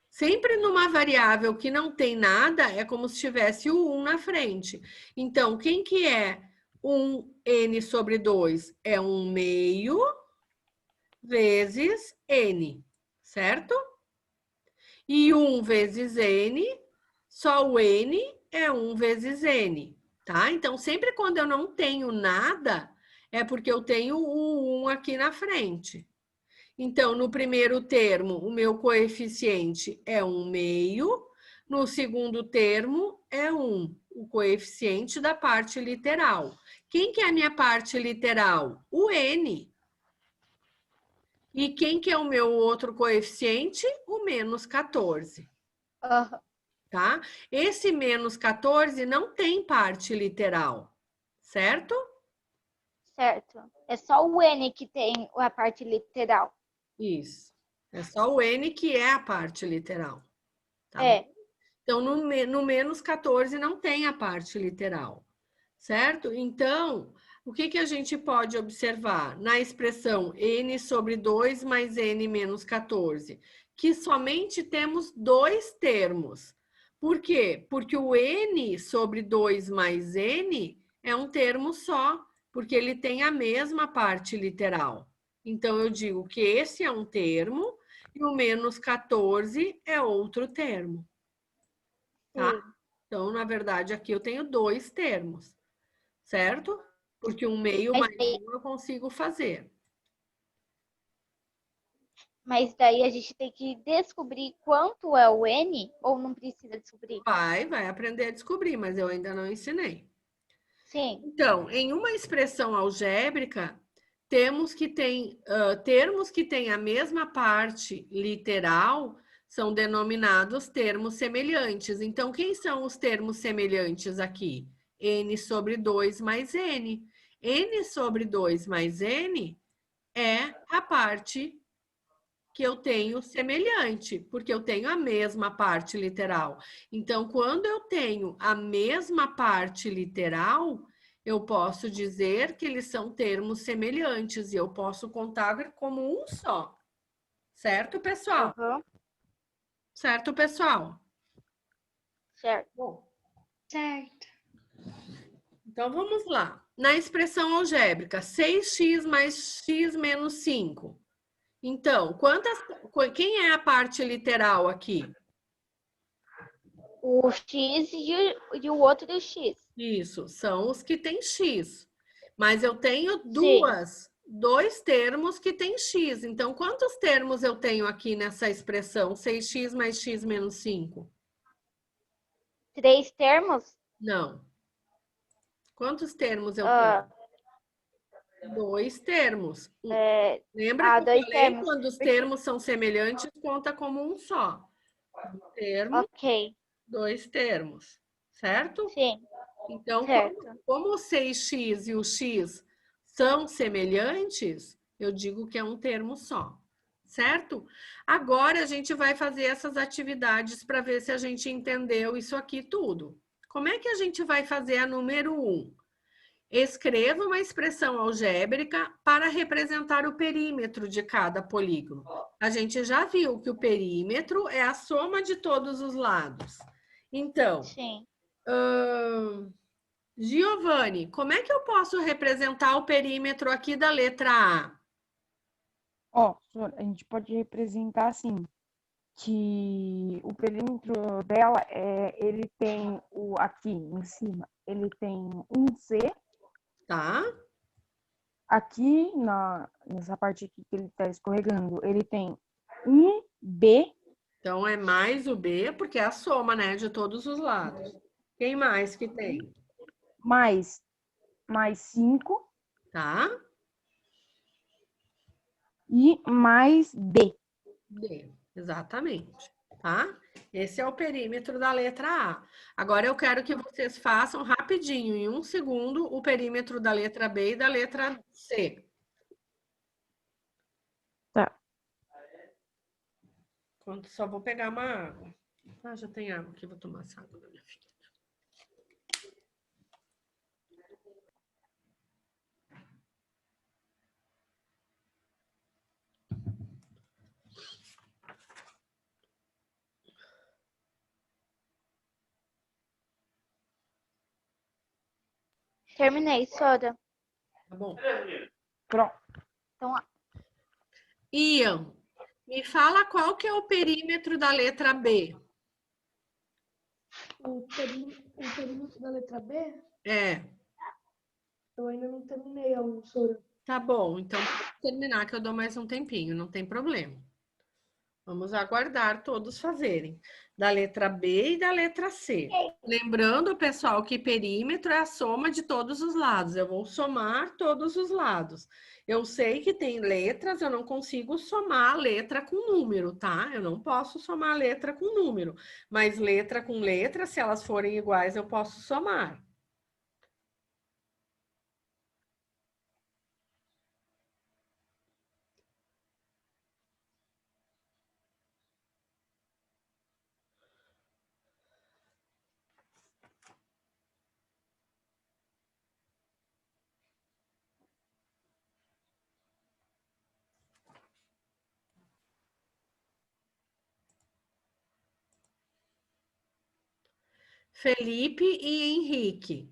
Sempre numa variável que não tem nada, é como se tivesse o 1 na frente. Então, quem que é 1n sobre 2? É 1 meio vezes n, certo? E 1 vezes n, só o n é 1 vezes n, tá? Então, sempre quando eu não tenho nada, é porque eu tenho o 1 aqui na frente. Então, no primeiro termo, o meu coeficiente é 1 meio. No segundo termo, é 1, o coeficiente da parte literal. Quem que é a minha parte literal? O n. E quem que é o meu outro coeficiente? O menos 14. Tá? Esse menos 14 não tem parte literal, certo? Certo. É só o n que tem a parte literal. Isso. É só o n que é a parte literal. Tá? Então, no menos 14 não tem a parte literal, certo? Então, o que a gente pode observar na expressão n sobre 2 mais n menos 14? Que somente temos 2 termos. Por quê? Porque o n sobre 2 mais n é um termo só, porque ele tem a mesma parte literal. Então, eu digo que esse é um termo e o menos 14 é outro termo. Tá? Então, na verdade, aqui eu tenho 2 termos, certo? Porque 1 meio mais 1 eu consigo fazer. Mas daí a gente tem que descobrir quanto é o n ou não precisa descobrir? Vai aprender a descobrir, mas eu ainda não ensinei. Sim. Então, em uma expressão algébrica, termos que têm a mesma parte literal são denominados termos semelhantes. Então, quem são os termos semelhantes aqui? N sobre 2 mais N. N sobre 2 mais N é a parte que eu tenho semelhante, porque eu tenho a mesma parte literal. Então, quando eu tenho a mesma parte literal, eu posso dizer que eles são termos semelhantes e eu posso contar como um só. Certo, pessoal? Certo, pessoal? Certo. Bom. Certo. Então, vamos lá. Na expressão algébrica, 6x mais x menos 5. Então, quem é a parte literal aqui? O x e o outro do x. Isso, são os que têm x. Mas eu tenho dois termos que têm x. Então, quantos termos eu tenho aqui nessa expressão? 6x mais x menos 5? 3 termos? Não. Quantos termos eu tenho? 2 termos. Lembra que eu falei, quando os termos são semelhantes, conta como um só. Um termo, 2 termos. Certo? Sim. Então, como o 6x e o x são semelhantes, eu digo que é um termo só. Certo? Agora, a gente vai fazer essas atividades para ver se a gente entendeu isso aqui tudo. Como é que a gente vai fazer a número 1? Escreva uma expressão algébrica para representar o perímetro de cada polígono. A gente já viu que o perímetro é a soma de todos os lados. Então, Giovanni, como é que eu posso representar o perímetro aqui da letra A? A gente pode representar assim, que o perímetro dela ele tem aqui em cima ele tem um C. Tá. Aqui, nessa parte aqui que ele tá escorregando, ele tem um B. Então, é mais o B, porque é a soma, né, de todos os lados. Quem mais que tem? Mais 5. Tá. E mais D. D, exatamente, tá? Esse é o perímetro da letra A. Agora eu quero que vocês façam rapidinho, em 1 segundo, o perímetro da letra B e da letra C. Tá. Só vou pegar uma água. Ah, já tem água aqui, vou tomar essa água da minha filha. Terminei, Sora. Tá bom. Pronto. Então, ó. Ian, me fala qual que é o perímetro da letra B. O perímetro da letra B? É. Eu ainda não terminei a Sora. Tá bom, então pode terminar que eu dou mais um tempinho, não tem problema. Vamos aguardar todos fazerem. Da letra B e da letra C. Lembrando, pessoal, que perímetro é a soma de todos os lados. Eu vou somar todos os lados. Eu sei que tem letras, eu não consigo somar a letra com número, tá? Eu não posso somar a letra com número. Mas letra com letra, se elas forem iguais, eu posso somar. Felipe e Henrique.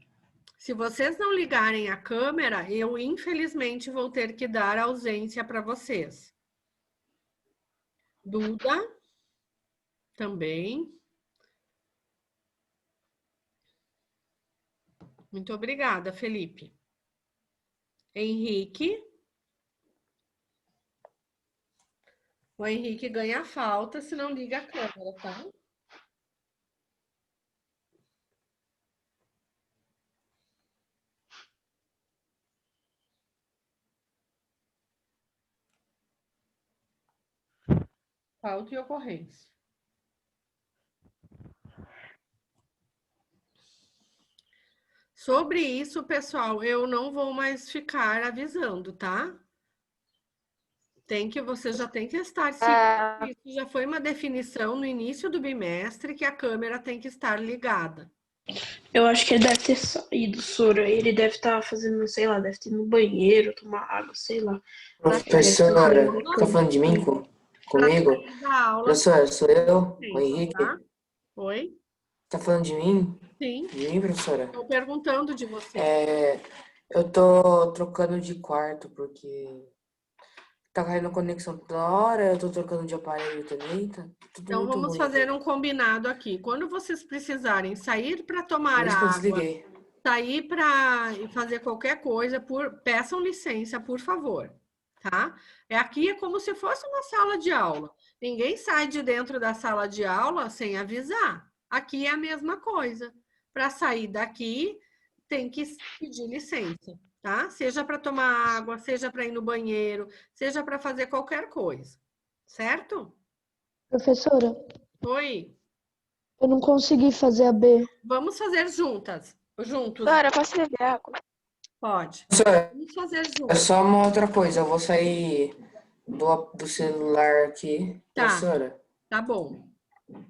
Se vocês não ligarem a câmera, eu infelizmente vou ter que dar ausência para vocês. Duda, também. Muito obrigada, Felipe. Henrique. O Henrique ganha falta se não liga a câmera, tá? Falta e ocorrência. Sobre isso, pessoal, eu não vou mais ficar avisando, tá? Você já tem que estar seguindo. Isso já foi uma definição no início do bimestre que a câmera tem que estar ligada. Eu acho que ele deve ter saído, Sora. Ele deve estar fazendo, sei lá, deve ter ido no banheiro, tomar água, sei lá. Professora, tá falando de mim comigo? Professora, sou eu, o Henrique. Tá? Oi? Tá falando de mim? Sim. De mim, professora? Estou perguntando de você. Eu tô trocando de quarto porque tá caindo conexão toda hora, eu tô trocando de aparelho também, tá tudo então muito vamos ruim, fazer um combinado aqui. Quando vocês precisarem sair para tomar Por isso que eu água, desliguei. sair para fazer qualquer coisa, peçam licença, por favor, tá? Aqui é como se fosse uma sala de aula. Ninguém sai de dentro da sala de aula sem avisar. Aqui é a mesma coisa. Para sair daqui, tem que pedir licença, tá? Seja para tomar água, seja para ir no banheiro, seja para fazer qualquer coisa, certo? Professora, Oi. eu não consegui fazer a B. Vamos fazer juntos. Sora, posso beber água? Pode. Professora, Vamos fazer juntos. é só uma outra coisa, eu vou sair do celular aqui, Tá. professora. Tá bom.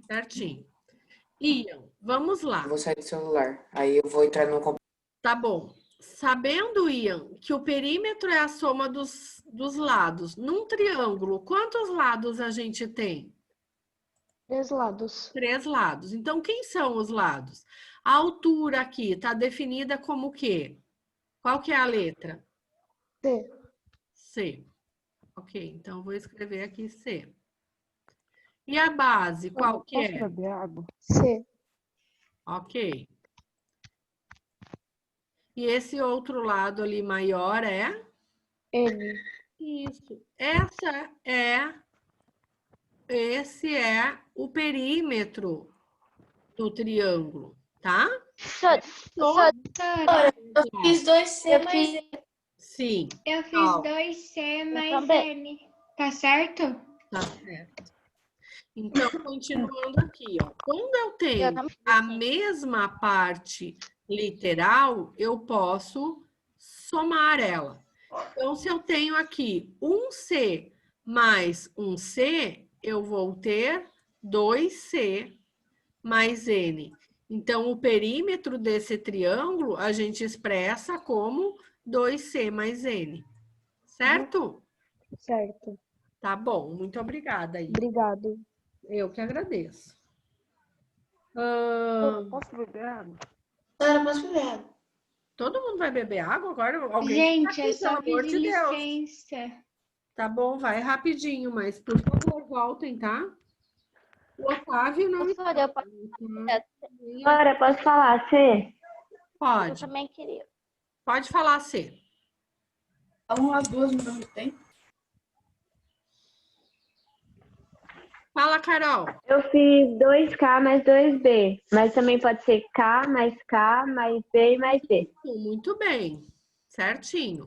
Certinho. Ian, vamos lá. Eu vou sair do celular, aí eu vou entrar no computador. Tá bom. Sabendo, Ian, que o perímetro é a soma dos lados, num triângulo, quantos lados a gente tem? 3 lados. 3 lados. Então, quem são os lados? A altura aqui está definida como o quê? Qual que é a letra? C. C. Ok, então eu vou escrever aqui C. E a base, qual que é? Posso beber água? C. Ok. E esse outro lado ali maior é? N. Isso. Esse é o perímetro do triângulo, tá? Eu fiz 2C mais N. Sim. Eu fiz 2C mais N. Tá certo? Tá certo. Então, continuando aqui, ó. Quando eu tenho a mesma parte literal, eu posso somar ela. Então, se eu tenho aqui 1C mais 1C, eu vou ter 2C mais N. Então, o perímetro desse triângulo a gente expressa como 2C mais N. Certo? Certo. Tá bom, muito obrigada aí. Obrigado. Eu que agradeço. Posso beber água? Sora, posso beber água? Todo mundo vai beber água agora? Alguém Gente, aqui, é só pelo amor pedir de Deus. licença. Tá bom, vai rapidinho, mas por favor, voltem, tá? O Otávio não está. Agora, posso falar, Fê? Pode. Eu também queria. Pode falar, C. Falam as duas no mesmo tempo? Fala, Carol. Eu fiz 2K mais 2B, mas também pode ser K mais B mais B. Muito bem, certinho.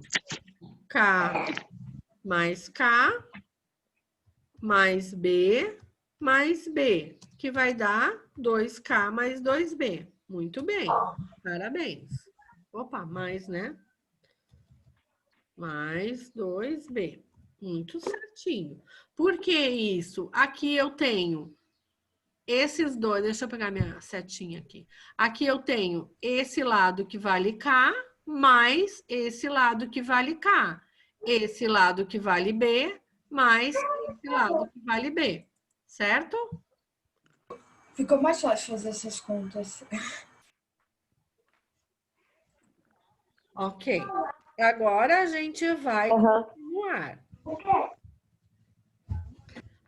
K mais B, que vai dar 2K mais 2B. Muito bem, parabéns. Opa, mais, né? Mais 2B. Muito certinho. Por que isso? Aqui eu tenho esses dois, deixa eu pegar minha setinha aqui. Aqui eu tenho esse lado que vale K, mais esse lado que vale K. Esse lado que vale B, mais esse lado que vale B. Certo? Ficou mais fácil fazer essas contas. Ok. Agora a gente vai continuar.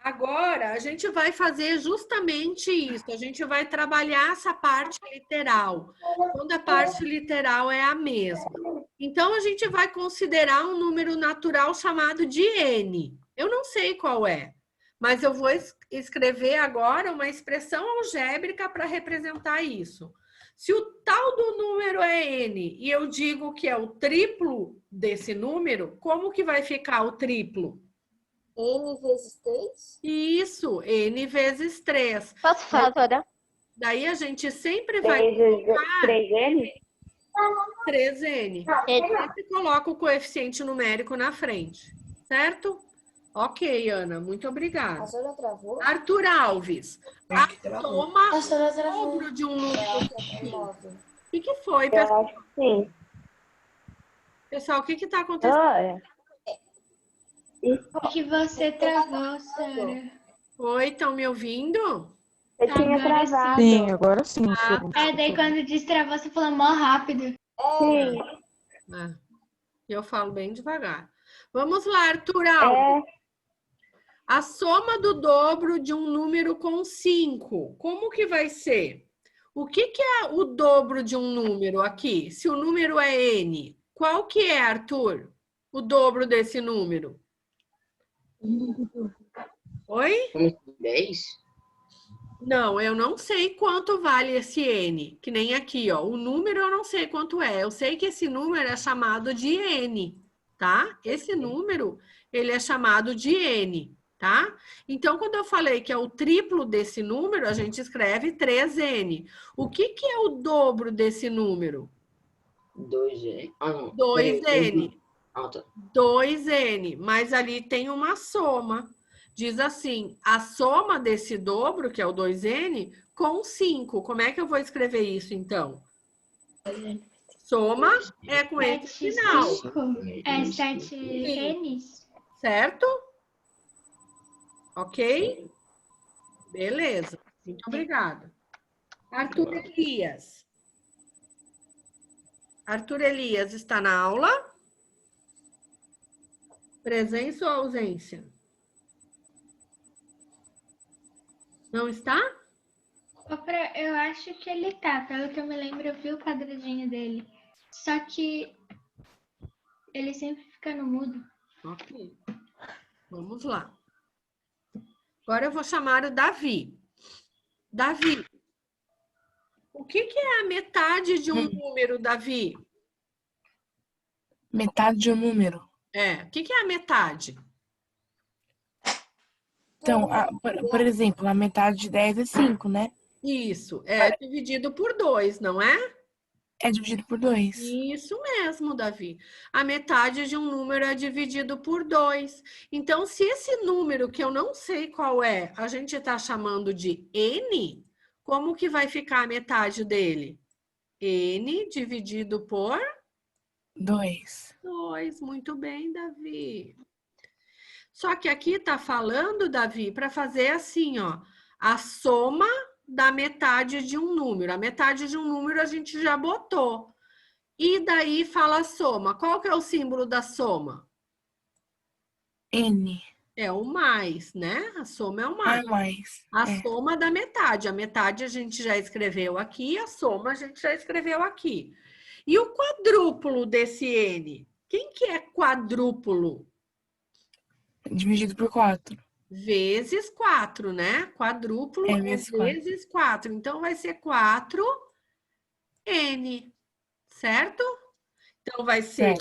Agora, a gente vai fazer justamente isso. A gente vai trabalhar essa parte literal. Quando a parte literal é a mesma. Então, a gente vai considerar um número natural chamado de N. Eu não sei qual é, mas eu vou escrever agora uma expressão algébrica para representar isso. Se o tal do número é N e eu digo que é o triplo desse número, como que vai ficar o triplo? N vezes 3? Isso, N vezes 3. Posso falar, Dora? Daí a gente sempre vai colocar 3N? 3N. Sempre coloca o coeficiente numérico na frente, certo? Ok, Ana, muito obrigada. A Sora travou? Arthur Alves, a soma dobro de um número. O que foi, pessoal? Eu acho que sim. Pessoal, o que está acontecendo? Que você travou, Sara. Oi, estão me ouvindo? Eu tinha travado. Sim, agora sim. Daí quando destravou, você falou mó rápido. Sim. Eu falo bem devagar. Vamos lá, Arthur Alves. A soma do dobro de um número com 5. Como que vai ser? O que é o dobro de um número aqui? Se o número é N, qual que é, Arthur? O dobro desse número? Oi? 10? Não, eu não sei quanto vale esse N. Que nem aqui, ó. O número eu não sei quanto é. Eu sei que esse número é chamado de N, tá? Esse número, ele é chamado de N, tá? Então, quando eu falei que é o triplo desse número, a gente escreve 3N. O que é o dobro desse número? 2N. 2N. Tá. 2N, mas ali tem uma soma. Diz assim, a soma desse dobro, que é o 2N, com 5. Como é que eu vou escrever isso, então? Soma é com esse final. É 7N. Certo? Ok? Beleza. Muito obrigada. Arthur Elias. Arthur Elias está na aula? Presença ou ausência? Não está? Eu acho que ele tá. Pelo que eu me lembro, eu vi o quadradinho dele. Só que ele sempre fica no mudo. Ok. Vamos lá. Agora eu vou chamar o Davi. Davi, o que é a metade de um número, Davi? Metade de um número. O que é a metade? Então, por exemplo, a metade de 10 é 5, né? Isso, é dividido por 2, não é? É dividido por 2. Isso mesmo, Davi. A metade de um número é dividido por 2. Então, se esse número, que eu não sei qual é, a gente está chamando de N, como que vai ficar a metade dele? N dividido por 2. 2. Muito bem, Davi. Só que aqui está falando, Davi, para fazer assim, ó, a soma da metade de um número. A metade de um número a gente já botou. E daí fala a soma. Qual que é o símbolo da soma? N. É o mais, né? A soma é o mais. Mais. A soma da metade. A metade a gente já escreveu aqui, a soma a gente já escreveu aqui. E o quadrúpulo desse N? Quem que é quadrúpulo? Dividido por 4. Vezes 4, né? Quadrúplo é vezes 4. Então, vai ser 4N, certo? Então, vai ser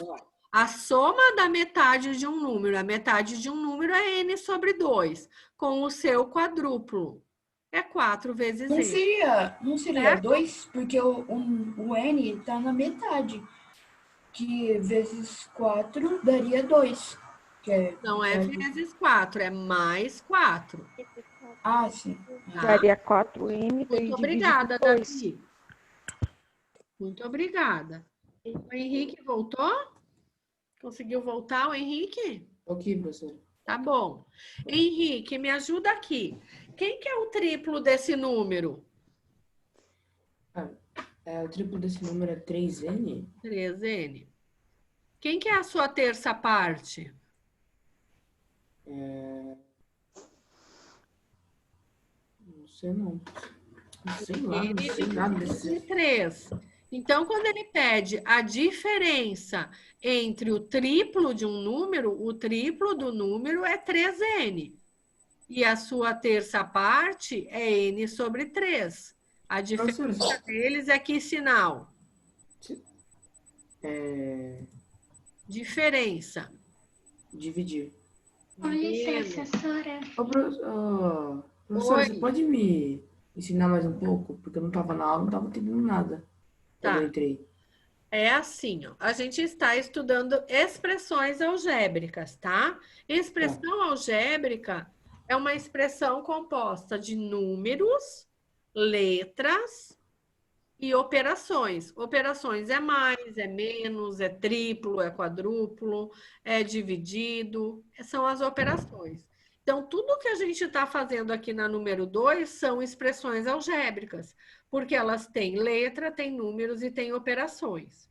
a soma da metade de um número. A metade de um número é N sobre 2, com o seu quadrúplo. É 4 vezes Não N. seria 2, porque o N está na metade. Que vezes 4 daria 2. Não é vezes 4, é mais 4. Ah, sim. Tá? Daria 4N. Muito obrigada, Davi. Muito obrigada. O Henrique voltou? Conseguiu voltar, o Henrique? Ok, professor. Tá bom. Henrique, me ajuda aqui. Quem que é o triplo desse número? O triplo desse número é 3N? 3N. Quem que é a sua terça parte? Não sei não. Não sei lá, não sei nada desse. 3. Então, quando ele pede a diferença entre o triplo de um número, o triplo do número é 3N. E a sua terça parte é N sobre 3. A diferença deles é que sinal? Diferença. Dividir. Com licença, Sora. Professor, você pode me ensinar mais um pouco? Porque eu não estava na aula, não estava entendendo nada. Quando eu entrei. É assim, ó. A gente está estudando expressões algébricas, tá? Expressão algébrica é uma expressão composta de números, letras e operações. Operações é mais, é menos, é triplo, é quadrúplo, é dividido, são as operações. Então, tudo que a gente está fazendo aqui na número 2 são expressões algébricas, porque elas têm letra, têm números e têm operações.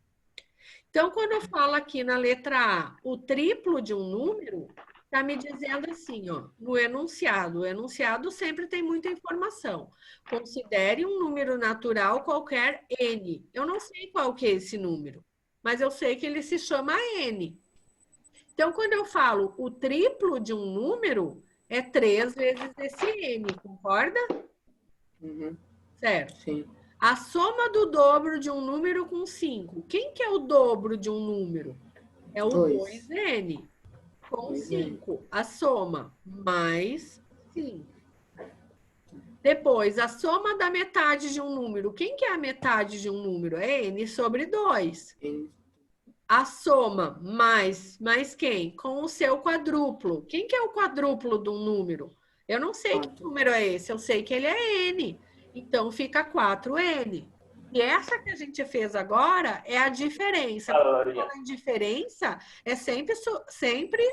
Então, quando eu falo aqui na letra A, o triplo de um número, está me dizendo assim, ó, no enunciado. O enunciado sempre tem muita informação. Considere um número natural qualquer N. Eu não sei qual que é esse número, mas eu sei que ele se chama N. Então, quando eu falo o triplo de um número, é 3 vezes esse N, concorda? Certo. Sim. A soma do dobro de um número com 5. Quem que é o dobro de um número? É o 2N. Com 5. A soma, mais 5. Depois, a soma da metade de um número. Quem que é a metade de um número? É N sobre 2. A soma, mais quem? Com o seu quadrúplo. Quem que é o quadrúplo de um número? Eu não sei que número é esse, eu sei que ele é N. Então, fica 4N. E essa que a gente fez agora é a diferença. Quando fala em diferença, é sempre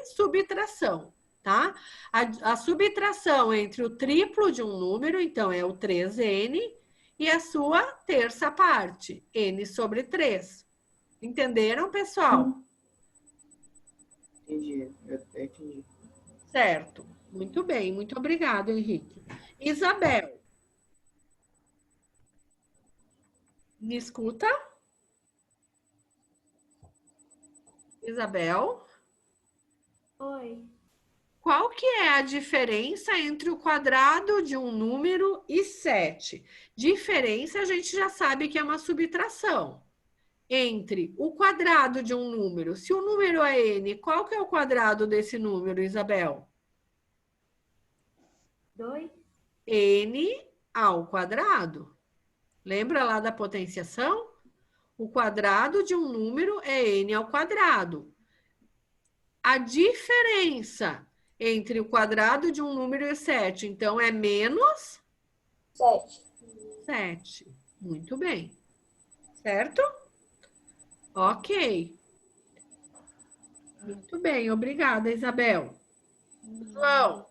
subtração, tá? A subtração entre o triplo de um número, então, é o 3N, e a sua terça parte, N sobre 3. Entenderam, pessoal? Entendi. Eu entendi. Certo. Muito bem. Muito obrigado, Henrique. Isabel. Me escuta? Isabel? Oi. Qual que é a diferença entre o quadrado de um número e 7? Diferença a gente já sabe que é uma subtração. Entre o quadrado de um número, se o número é n, qual que é o quadrado desse número, Isabel? 2. N ao quadrado. Lembra lá da potenciação? O quadrado de um número é n ao quadrado. A diferença entre o quadrado de um número e 7, então, é menos 7. Muito bem. Certo? Ok. Muito bem, obrigada, Isabel. João.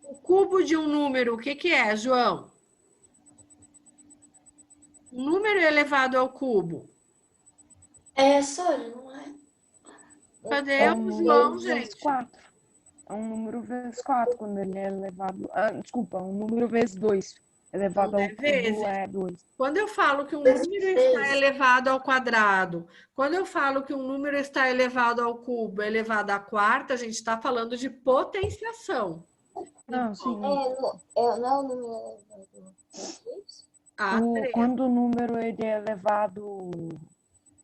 O cubo de um número, o que que é, João? Um número elevado ao cubo. Sora, não é? Cadê o João, gente? 4. É um número vezes 4 quando ele é elevado... desculpa, um número vezes 2. Elevado ao cubo é 2. Quando eu falo que um número está elevado ao quadrado, quando eu falo que um número está elevado ao cubo, elevado à quarta, a gente está falando de potenciação. Não, sim. Não é o número elevado. Quando o número ele é elevado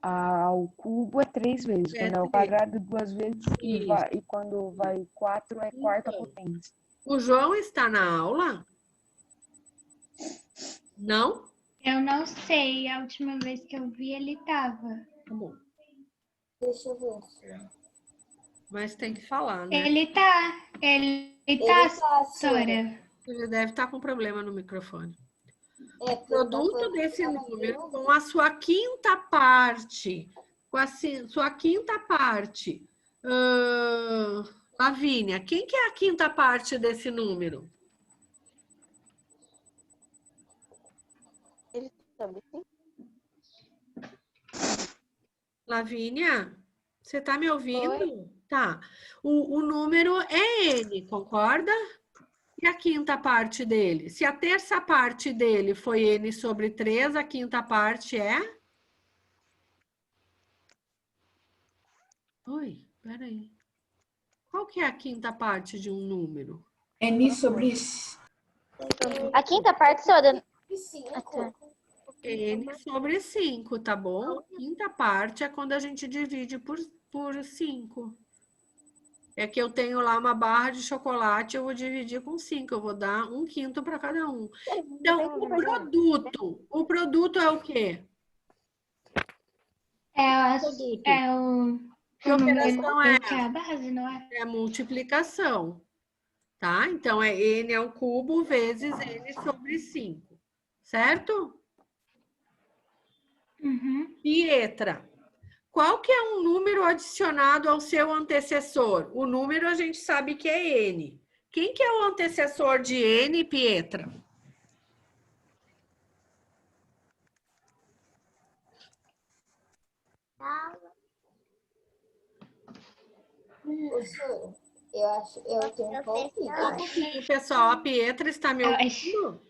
ao cubo é 3 vezes. Quando é ao quadrado, 2 vezes. E quando vai 4, é quarta potência. O João está na aula? Não? Eu não sei. A última vez que eu vi, ele estava. Tá bom. Deixa eu ver. Mas tem que falar, né? Ele tá, Sora. Ele deve estar com problema no microfone. O produto desse número com a sua quinta parte, Lavínia, quem que é a quinta parte desse número? Ele sobre 5. Lavínia, você tá me ouvindo? Oi. Tá. O número é n, concorda? E a quinta parte dele? Se a terça parte dele foi n sobre 3, a quinta parte é? Oi, peraí. Qual que é a quinta parte de um número? N sobre... A quinta parte, Sora. N sobre 5, tá bom? Quinta parte é quando a gente divide por 5. É que eu tenho lá uma barra de chocolate, eu vou dividir com 5. Eu vou dar 1/5 para cada um. Então, o produto é o quê? Que operação é que é a base, não é? É a multiplicação, tá? Então, é n ao cubo vezes n sobre 5, certo? Uhum. Pietra, qual que é um número adicionado ao seu antecessor? O número a gente sabe que é n. Quem que é o antecessor de n, Pietra? Eu tenho um pouquinho. Pessoal, a Pietra está me ouvindo?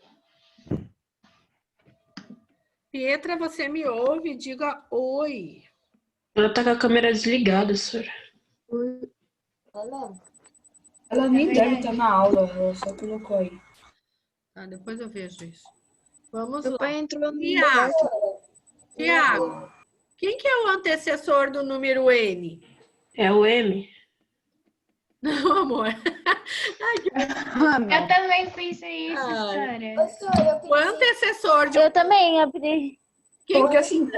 Pietra, você me ouve? Diga oi. Ela tá com a câmera desligada, senhora. Ela nem deve estar na aula, ela só colocou aí. Tá, depois eu vejo isso. Vamos Meu lá. pai entrou no Tiago, quem que é o antecessor do número n? É o M. Não, amor. Eu também pensei isso, Sora. O antecessor de... Eu também abri. Porque assim,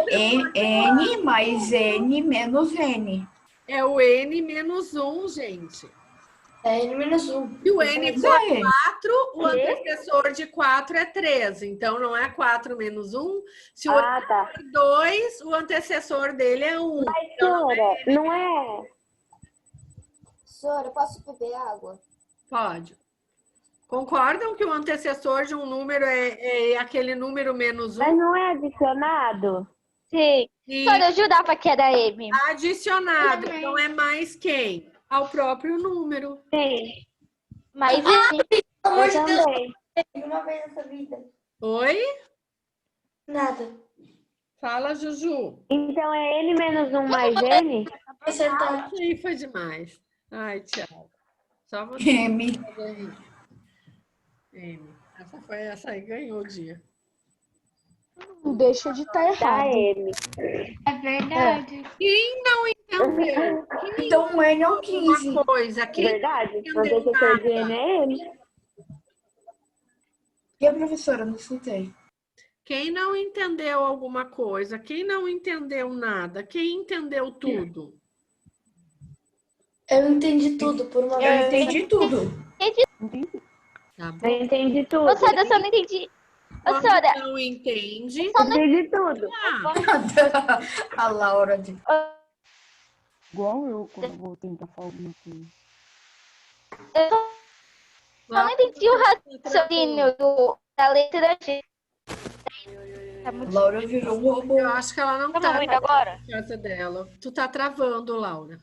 N mais N menos N. É o n menos 1, gente. É N menos 1. Se o n for 4, o antecessor de 4 é 3. Então, não é 4 menos 1. Se o n for 2, o antecessor dele é 1. Mas, então, Sora, não é... Sora, posso beber água? Pode. Concordam que o antecessor de um número é aquele número menos 1? Mas não é adicionado? Sim. Sora, eu jurava que era M. Adicionado. Então, é mais quem? Ao próprio número. Sim. Mas Pelo amor de Deus, também. uma vez nessa vida. Oi? Nada. Fala, Juju. Então é N menos 1 mais N? Acertar. Isso aí foi demais. Ai, Thiago. Só você. M. M. Essa aí ganhou o dia. Não deixa de estar Tá errado. M. É verdade. Quem não entendeu? Quem Então o N é o 15. uma coisa? Quem Verdade. não entendeu Professor de N nada? é N. E a professora, não escutei. Quem não entendeu alguma coisa? Quem não entendeu nada? Quem entendeu tudo? Eu entendi tudo por uma Eu vez. entendi tudo. Tá bom? Eu entendi tudo. Ô, Sora, eu só não entendi. Ô, Quando Sora, não entende, Eu entendi tudo. A Laura de... Igual eu quando vou tentar falar alguma coisa. eu só não entendi o raciocínio da letra G. Tá A muito Laura virou um robô. eu acho que ela não Tá tá me ouvindo agora? na casa dela. Tu tá travando, Laura.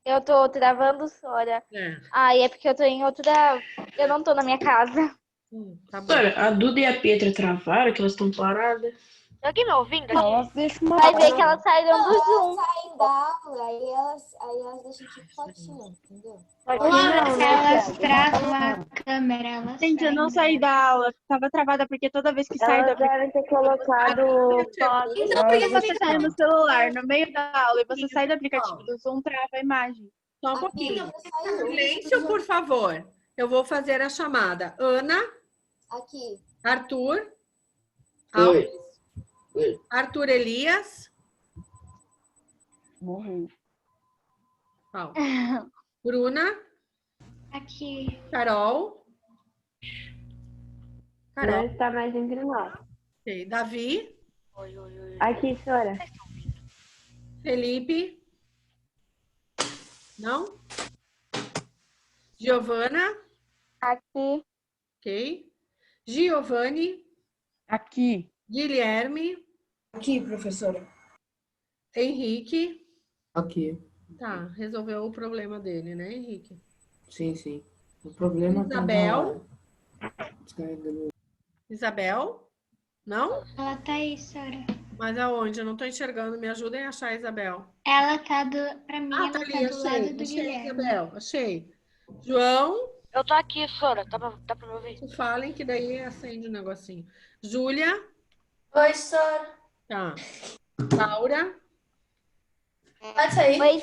Eu tô travando, Sora. É. Ai, é porque eu tô em outra... Eu não tô na minha casa. Tá bom. Sora, a Duda e a Pietra travaram, que elas estão paradas. Alguém me ouvindo aqui? Elas deixam uma Vai ver que elas saíram do Elas Zoom. saem da aula, aí elas deixam tipo fotinho, entendeu? Elas travam a câmera, elas Gente, eu não saí da aula. Tava travada porque toda vez que saio da Elas devem ter colocado foto. Então, por que você sai no celular no meio da aula e você sai do aplicativo do Zoom, trava a imagem? Só um pouquinho. Silêncio, por favor. Eu vou fazer a chamada. Ana, Aqui. Arthur, Oi. Oi. Arthur Elias, Morreu. Qual? Bruna, aqui. Carol, Não está mais entre nós. ok, Davi, Oi, oi, oi. Aqui, Sora. Felipe, não? Giovana, Aqui. ok. Giovanni, Aqui. Guilherme, Aqui, professora. Henrique. Aqui. Tá, resolveu o problema dele, né, Henrique? Sim, sim. O problema Isabel. tá descarregando. Isabel? Não? Ela tá aí, Sora. Mas aonde? Eu não tô enxergando. Me ajudem a achar a Isabel. Ela tá pra mim, Ah, ela tá tá ali, do achei. lado do Achei, Guilherme. Isabel. Achei. João, Eu tô aqui, Sora. Dá pra me ouvir? falem que daí acende o negocinho. Júlia. Oi, Sora. Tá. Laura. Pode sair? Oi,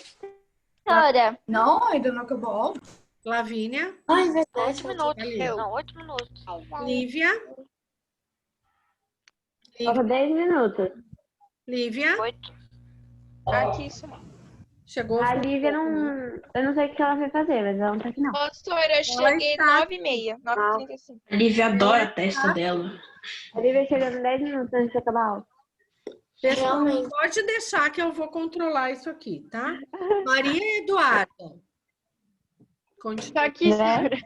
Sora. Não, ainda não acabou a aula. Lavínia. Ai, verdade. 8 minutos. Ali. Não, 8 minutos. Lívia. Falta 10 minutos. Lívia. 8. Aqui, Sora. Chegou. A Lívia não... Eu não sei o que ela foi fazer, mas ela não tá aqui, não. Ô, Sora, eu cheguei está 9h30, 9h35. A Lívia adora a testa dela. A Lívia chegando 10 minutos antes de acabar a aula. Pessoal, Realmente. pode deixar que eu vou controlar isso aqui, tá? Maria Eduarda. Tô Continua. aqui, Né? Sora.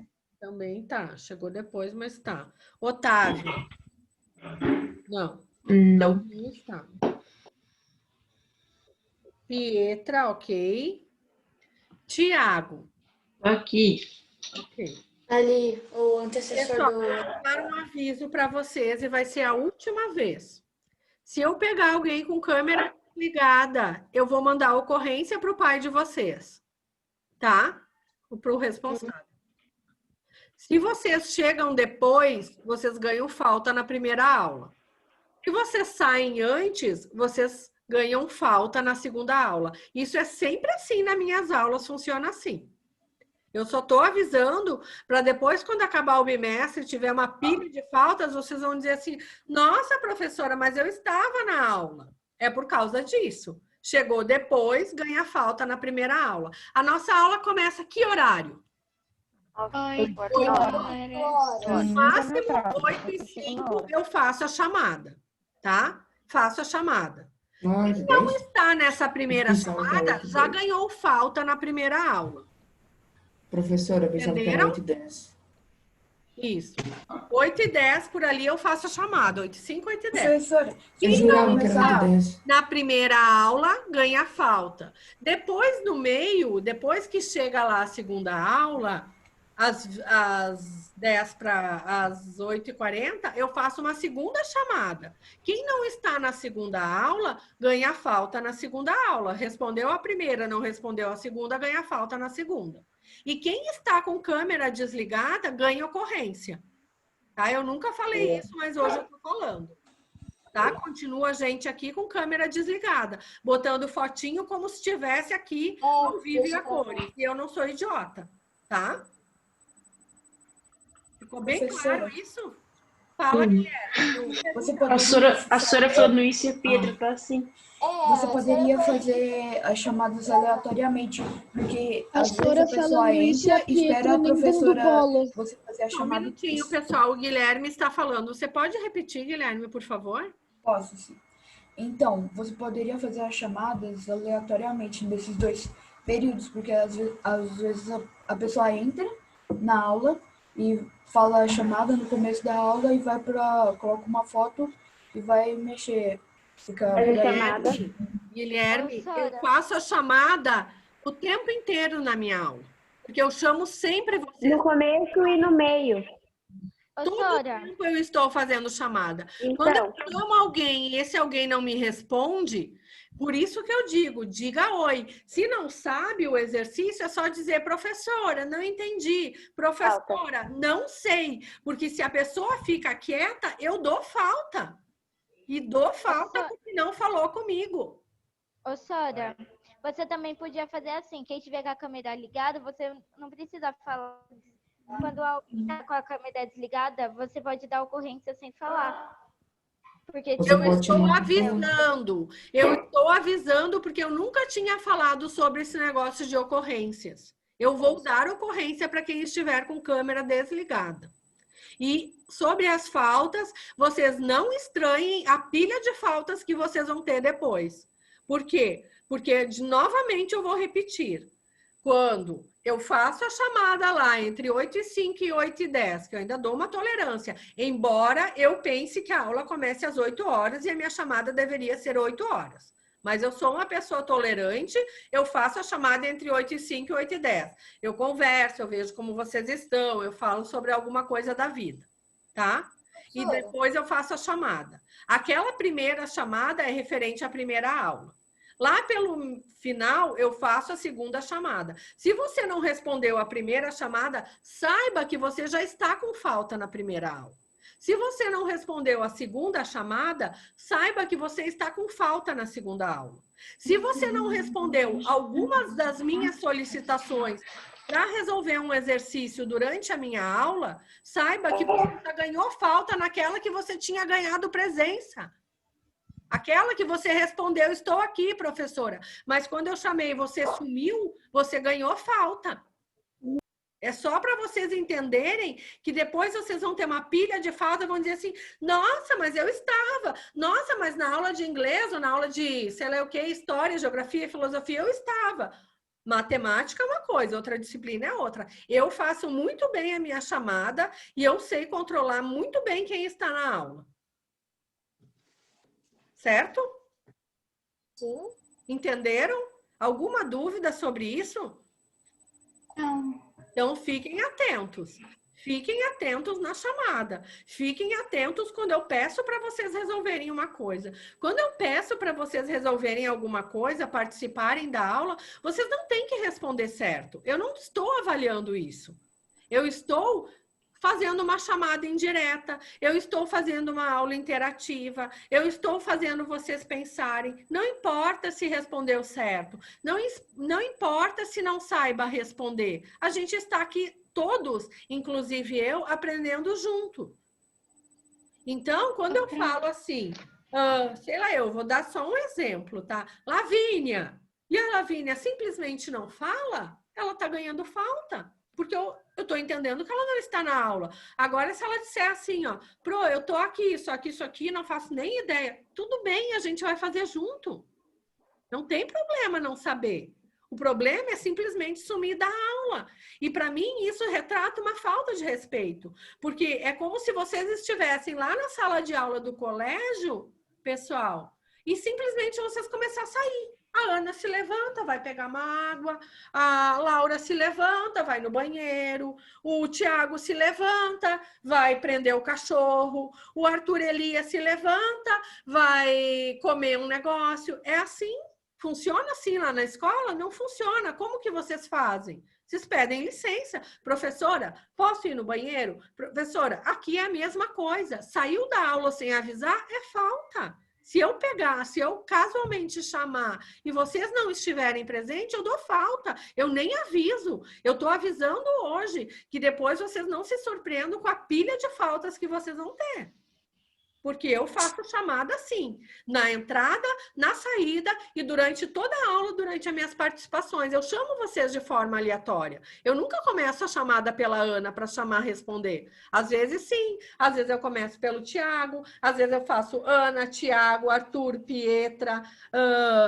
Também tá. Chegou depois, mas tá. Otávio. Não. Não. Não está. Pietra, ok. Tiago. Aqui. Ok. Ali, o antecessor Pessoal, do... vou dar um aviso para vocês e vai ser a última vez. Se eu pegar alguém com câmera ligada, eu vou mandar ocorrência para o pai de vocês. Tá? Para o responsável. Se vocês chegam depois, vocês ganham falta na primeira aula. Se vocês saem antes, vocês ganham falta na segunda aula. Isso é sempre assim nas minhas aulas, funciona assim. Eu só estou avisando para depois, quando acabar o bimestre, tiver uma pilha de faltas, vocês vão dizer assim, nossa, professora, mas eu estava na aula. É por causa disso. Chegou depois, ganha falta na primeira aula. A nossa aula começa que horário? 8 horas. No máximo 8h05 eu faço a chamada, tá? Faço a chamada. Se não está nessa primeira chamada, já ganhou falta na primeira aula. Professora, pensava que era Entenderam? 8h10. Isso. 8h10 por ali eu faço a chamada. 8h05, 8h10. Professora, Eu Se jurava não que era está 8h10. na primeira aula, ganha falta. Depois, no meio, depois que chega lá a segunda aula, às 10 para às 8h40, eu faço uma segunda chamada. Quem não está na segunda aula, ganha falta na segunda aula. Respondeu a primeira, não respondeu a segunda, ganha falta na segunda. E quem está com câmera desligada, ganha ocorrência. Tá? Eu nunca falei isso, mas hoje eu estou falando. Tá? Continua a gente aqui com câmera desligada, botando fotinho como se estivesse aqui ao vivo e a cores. E eu não sou idiota, tá? Ficou bem claro isso? Fala, Guilherme. A Sora falando isso e a Pedro tá assim. Você poderia fazer as chamadas aleatoriamente, porque às vezes a pessoa entra e espera a professora você fazer a chamada. Um minutinho, pessoal. O Guilherme está falando. Você pode repetir, Guilherme, por favor? Posso, sim. Então, você poderia fazer as chamadas aleatoriamente nesses 2 períodos, porque às vezes a pessoa entra na aula e fala a chamada no começo da aula e coloca uma foto e vai mexer. Guilherme, eu faço a chamada o tempo inteiro na minha aula. Porque eu chamo sempre você. No começo e no meio. Todo tempo eu estou fazendo chamada. Quando eu chamo alguém e esse alguém não me responde, por isso que eu digo, diga oi. Se não sabe o exercício, é só dizer, professora, não entendi. Professora, não sei. Porque se a pessoa fica quieta, eu dou falta. E dou falta porque não falou comigo. Ô, Sora, você também podia fazer assim, quem tiver com a câmera ligada, você não precisa falar. Quando alguém está com a câmera desligada, você pode dar ocorrência sem falar. Porque eu estou avisando. Eu estou avisando porque eu nunca tinha falado sobre esse negócio de ocorrências. Eu vou dar ocorrência para quem estiver com câmera desligada. E sobre as faltas, vocês não estranhem a pilha de faltas que vocês vão ter depois. Por quê? Porque, novamente, eu vou repetir. Quando eu faço a chamada lá entre 8h05 e 8h10, que eu ainda dou uma tolerância, embora eu pense que a aula comece às 8 horas e a minha chamada deveria ser 8 horas. Mas eu sou uma pessoa tolerante, eu faço a chamada entre 8h05 e 8h10. Eu converso, eu vejo como vocês estão, eu falo sobre alguma coisa da vida, tá? E depois eu faço a chamada. Aquela primeira chamada é referente à primeira aula. Lá pelo final, eu faço a segunda chamada. Se você não respondeu a primeira chamada, saiba que você já está com falta na primeira aula. Se você não respondeu a segunda chamada, saiba que você está com falta na segunda aula. Se você não respondeu algumas das minhas solicitações para resolver um exercício durante a minha aula, saiba que você já ganhou falta naquela que você tinha ganhado presença. Aquela que você respondeu, estou aqui, professora. Mas quando eu chamei, você sumiu, você ganhou falta. É só para vocês entenderem que depois vocês vão ter uma pilha de falta e vão dizer assim, nossa, mas eu estava. Nossa, mas na aula de inglês ou na aula de, sei lá o que, história, geografia e filosofia, eu estava. Matemática é uma coisa, outra disciplina é outra. Eu faço muito bem a minha chamada e eu sei controlar muito bem quem está na aula. Certo? Sim. Entenderam? Alguma dúvida sobre isso? Não. Então, fiquem atentos. Fiquem atentos na chamada. Fiquem atentos quando eu peço para vocês resolverem uma coisa. Quando eu peço para vocês resolverem alguma coisa, participarem da aula, vocês não têm que responder certo. Eu não estou avaliando isso. Eu estou fazendo uma chamada indireta, eu estou fazendo uma aula interativa, eu estou fazendo vocês pensarem. Não importa se respondeu certo, não importa se não saiba responder. A gente está aqui todos, inclusive eu, aprendendo junto. Então, quando eu falo assim, sei lá, eu vou dar só um exemplo, tá? Lavínia. E a Lavínia simplesmente não fala, ela está ganhando falta. Porque eu estou entendendo que ela não está na aula. Agora, se ela disser assim, ó, Pro, eu estou aqui, isso aqui, não faço nem ideia. Tudo bem, a gente vai fazer junto. Não tem problema não saber. O problema é simplesmente sumir da aula. E para mim, isso retrata uma falta de respeito. Porque é como se vocês estivessem lá na sala de aula do colégio, pessoal, e simplesmente vocês começaram a sair. A Ana se levanta, vai pegar uma água, a Laura se levanta, vai no banheiro, o Tiago se levanta, vai prender o cachorro, o Arthur Elias se levanta, vai comer um negócio. É assim? Funciona assim lá na escola? Não funciona. Como que vocês fazem? Vocês pedem licença. Professora, posso ir no banheiro? Professora, aqui é a mesma coisa. Saiu da aula sem avisar, é falta. Se eu pegar, se eu casualmente chamar e vocês não estiverem presentes, eu dou falta. Eu nem aviso. Eu estou avisando hoje que depois vocês não se surpreendam com a pilha de faltas que vocês vão ter. Porque eu faço chamada assim, na entrada, na saída e durante toda a aula, durante as minhas participações. Eu chamo vocês de forma aleatória. Eu nunca começo a chamada pela Ana para chamar responder. Às vezes sim, às vezes eu começo pelo Tiago, às vezes eu faço Ana, Tiago, Arthur, Pietra,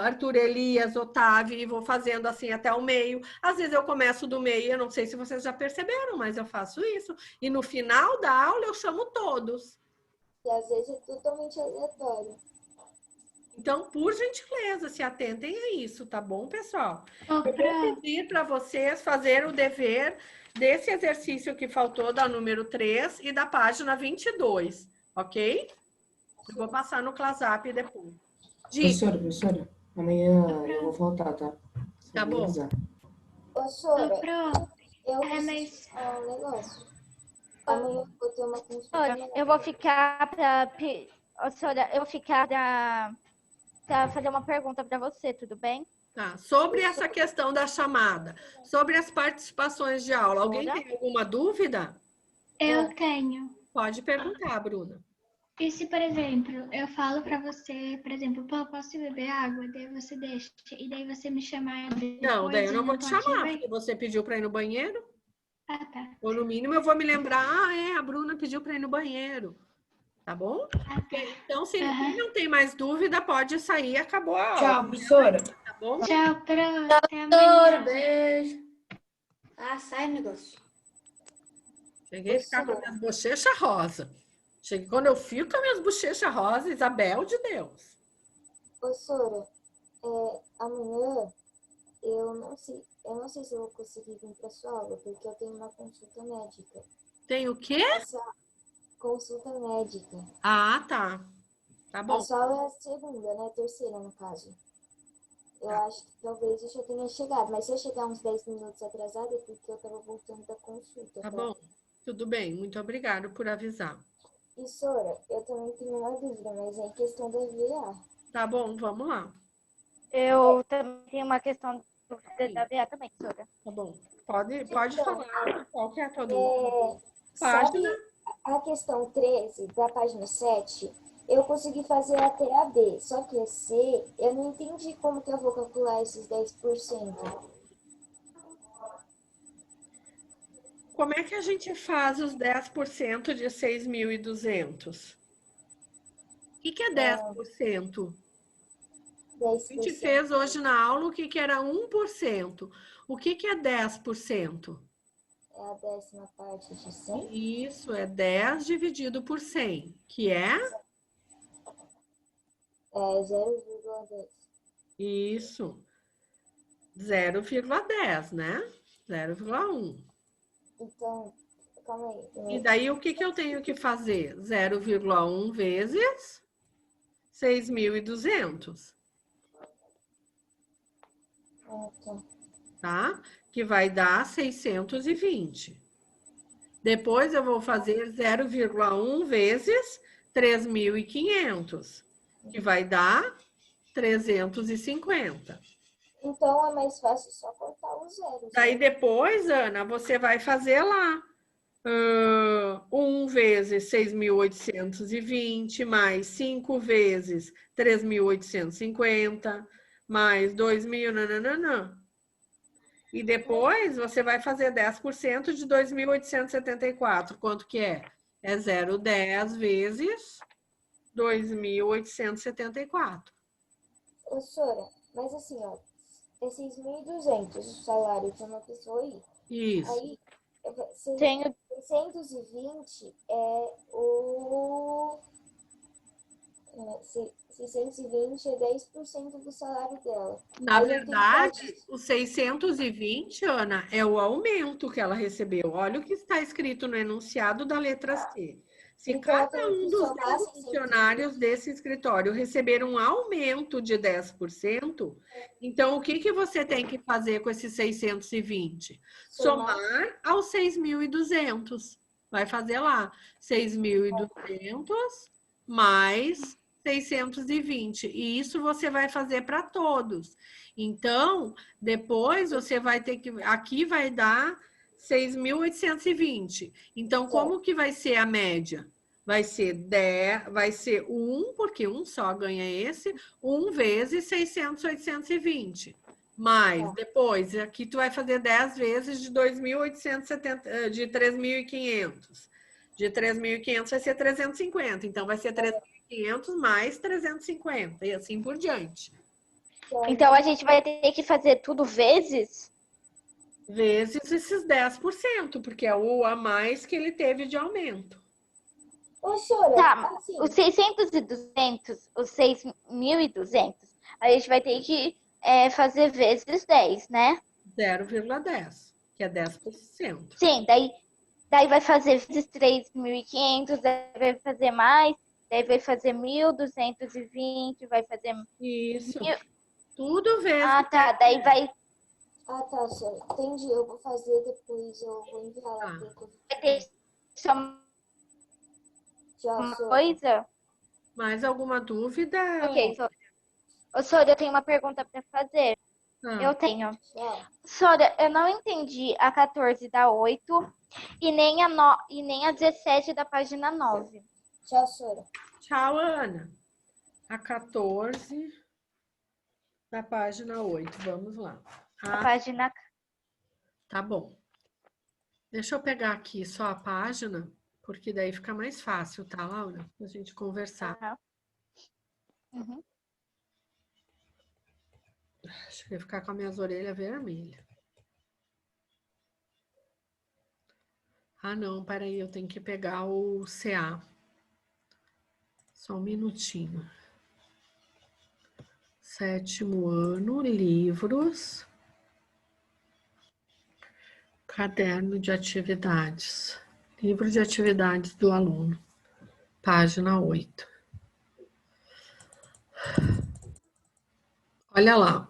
Arthur Elias, Otávio e vou fazendo assim até o meio. Às vezes eu começo do meio, eu não sei se vocês já perceberam, mas eu faço isso. E no final da aula eu chamo todos. E às vezes é totalmente aleatório. Então, por gentileza, se atentem a isso, tá bom, pessoal? Eu vou pedir para vocês fazer o dever desse exercício que faltou, da número 3 e da página 22, ok? Eu vou passar no ClassUp depois. Professora, amanhã eu vou faltar, tá? Tá bom. Ô, Sora, eu preciso falar um negócio. Amanhã eu vou ter uma consulta. Olha, eu vou ficar para fazer uma pergunta para você, tudo bem? Tá. Sobre essa questão da chamada, sobre as participações de aula, alguém tem alguma dúvida? Eu tenho. Pode perguntar, Bruna. E se, por exemplo, eu falo para você, por exemplo, pô, posso beber água? Daí você deixa, e daí você me chamar depois. Não, daí eu não vou te chamar, bem? porque você pediu para ir no banheiro. Ah, tá. Ou no mínimo eu vou me lembrar, a Bruna pediu para ir no banheiro. Tá bom? Então, se ninguém não tem mais dúvida, pode sair, acabou a aula. Tchau, professora. Tá bom? Tchau, Pro. Doutor, beijo. Ah, sai o negócio. Cheguei a ficar com as minhas bochechas rosa. Cheguei, quando eu fico com as minhas bochechas rosa, Isabel de Deus. Ô, Sora, amanhã eu não sei se eu vou conseguir vir para sua aula, porque eu tenho uma consulta médica. Tem o quê? Essa consulta médica. Ah, tá. Tá bom. A sua aula é a segunda, né? Terceira, no caso. Eu acho que talvez eu já tenha chegado, mas se eu chegar uns 10 minutos atrasada é porque eu tava voltando da consulta. Tá bom. Tudo bem. Muito obrigada por avisar. E, Sora, eu também tenho uma dúvida, mas é em questão da VA. Tá bom, vamos lá. Eu também tenho uma questão da VA também, Sora. Tá bom. Pode falar. Qual que é a tua dúvida? Sabe a questão 13 da página 7? Eu consegui fazer até a B, só que a C, eu não entendi como que eu vou calcular esses 10%. Como é que a gente faz os 10% de 6.200? O que é 10%? 10%? A gente fez hoje na aula o que era 1%. O que é 10%? É a 10ª parte de 100? Isso, é 10 dividido por 100, que é? É 0,10. Isso. 0,10, né? 0,1. Então, calma aí. E daí, o que eu tenho que fazer? 0,1 vezes 6.200. Tá? Que vai dar 620. Depois, eu vou fazer 0,1 vezes 3.500, que vai dar 350. Então, é mais fácil só cortar os zeros. Daí depois, Ana, você vai fazer lá 1 vezes 6.820, mais 5 vezes 3.850, mais 2.000, nananã. E depois você vai fazer 10% de 2.874. Quanto que é? É 0,10 vezes 2.874. Professora, mas assim, ó, é 6.200 o salário de uma pessoa aí. Isso. Aí, 620 é o... 620 é 10% do salário dela. Na Aí eu tenho que verdade, os 620, Ana, é o aumento que ela recebeu. Olha o que está escrito no enunciado da letra C. Se Então, ela cada tem que um dos somar 10 620. funcionários desse escritório receber um aumento de 10%, então o que você tem que fazer com esses 620? Somar aos 6.200. Vai fazer lá 6.200 mais 620. E isso você vai fazer para todos. Então, depois você vai ter que... Aqui vai dar 6.820. Então, como que vai ser a média? Vai ser 10, vai ser 1, porque um só ganha esse, 1 vezes 600, 820. Mais, depois, aqui tu vai fazer 10 vezes de 2.870, de 3.500. De 3.500 vai ser 350. Então, vai ser 3.500 mais 350, e assim por diante. Então, a gente vai ter que fazer tudo vezes? Vezes esses 10%, porque é o a mais que ele teve de aumento. Ô, senhora, Tá, assim, os 600 e 200, os 6.200, a gente vai ter que fazer vezes 10, né? 0,10, que é 10%. Sim, daí vai fazer vezes 3.500, daí vai fazer mais, daí vai fazer 1.220, vai fazer... Isso, tudo vezes... Ah, tá, daí vai... Ah, tá, senhora. Entendi. Eu vou fazer depois, eu vou enviar lá. Vai ter só uma coisa? Mais alguma dúvida? Ok, ô, Sônia, eu tenho uma pergunta para fazer. Eu tenho. Sônia, eu não entendi a 14 da 8 e nem a 17 da página 9. Tchau, Sônia. Tchau, Ana. A 14 da página 8. Vamos lá. A página... Tá bom. Deixa eu pegar aqui só a página, porque daí fica mais fácil, tá, Laura? Pra gente conversar. Uhum. Acho que vai ficar com as minhas orelhas vermelhas. Ah, não, peraí, eu tenho que pegar o CA. Só um minutinho. 7º ano, livros. Caderno de atividades. Livro de atividades do aluno. Página 8. Olha lá.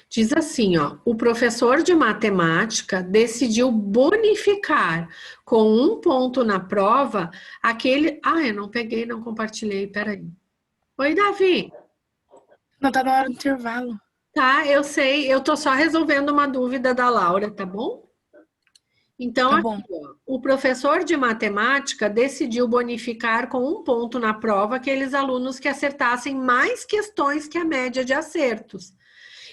Diz assim, ó, o professor de matemática decidiu bonificar com 1 ponto na prova aquele... Ah, eu não peguei, não compartilhei, peraí. Oi, Davi. Não, tá na hora do intervalo. Tá, eu sei, eu tô só resolvendo uma dúvida da Laura, tá bom? Então, tá bom. Aqui, ó, o professor de matemática decidiu bonificar com 1 ponto na prova aqueles alunos que acertassem mais questões que a média de acertos.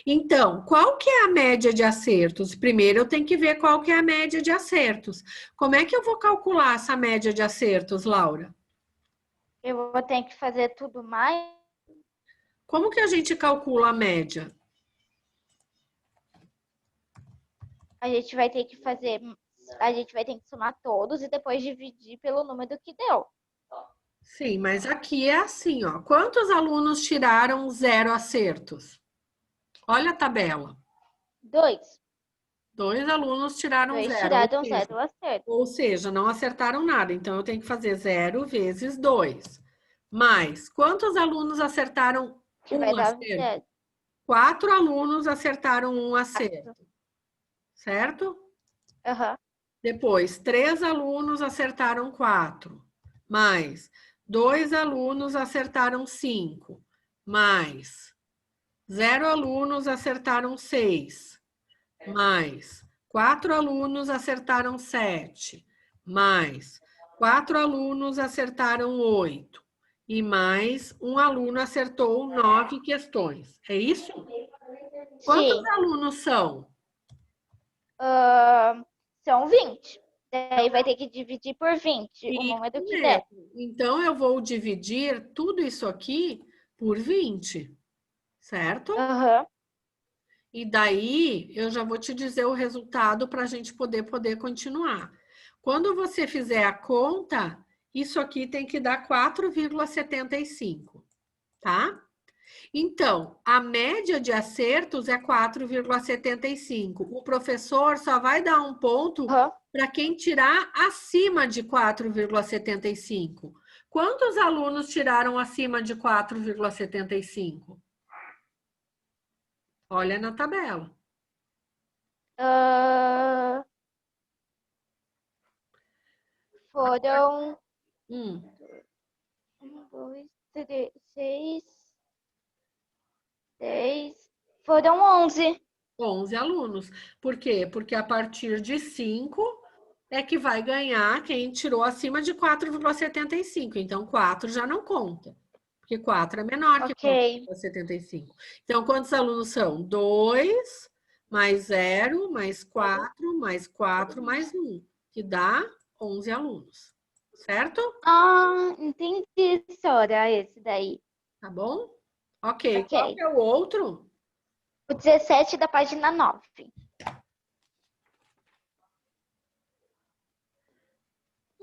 Então, qual que é a média de acertos? Primeiro, eu tenho que ver qual que é a média de acertos. Como é que eu vou calcular essa média de acertos, Laura? Eu vou ter que fazer tudo mais? Como que a gente calcula a média? A gente vai ter que fazer... A gente vai ter que somar todos e depois dividir pelo número que deu. Sim, mas aqui é assim, ó. Quantos alunos tiraram 0 acertos? Olha a tabela. 2. 2 alunos tiraram 2 0. tiraram 0 acertos. Ou seja, não acertaram nada. Então, eu tenho que fazer 0 vezes 2. Mais, quantos alunos acertaram 1 acerto? 4 alunos acertaram 1 acerto. Certo? Aham. Depois, 3 alunos acertaram 4. Mais, 2 alunos acertaram 5. Mais, 0 alunos acertaram 6. Mais, 4 alunos acertaram 7. Mais, 4 alunos acertaram 8. E mais, 1 aluno acertou 9 questões. É isso? Quantos alunos são? São 20. Daí vai ter que dividir por 20, o número que der. Então, eu vou dividir tudo isso aqui por 20, certo? Aham. E daí, eu já vou te dizer o resultado para a gente poder continuar. Quando você fizer a conta, isso aqui tem que dar 4,75. tá? Então, a média de acertos é 4,75. O professor só vai dar um ponto para quem tirar acima de 4,75. Quantos alunos tiraram acima de 4,75? Olha na tabela. Foram 1, 2, 3, 6, 10. Foram 11. 11 alunos. Por quê? Porque a partir de 5 é que vai ganhar quem tirou acima de 4,75. Então, 4 já não conta. Porque 4 é menor que 4,75. Então, quantos alunos são? 2, mais 0, mais 4, mais 4, mais 1. Que dá 11 alunos. Certo? Ah, entendi, Sora, esse daí. Tá bom? Ok. Qual que é o outro? O 17 da página 9.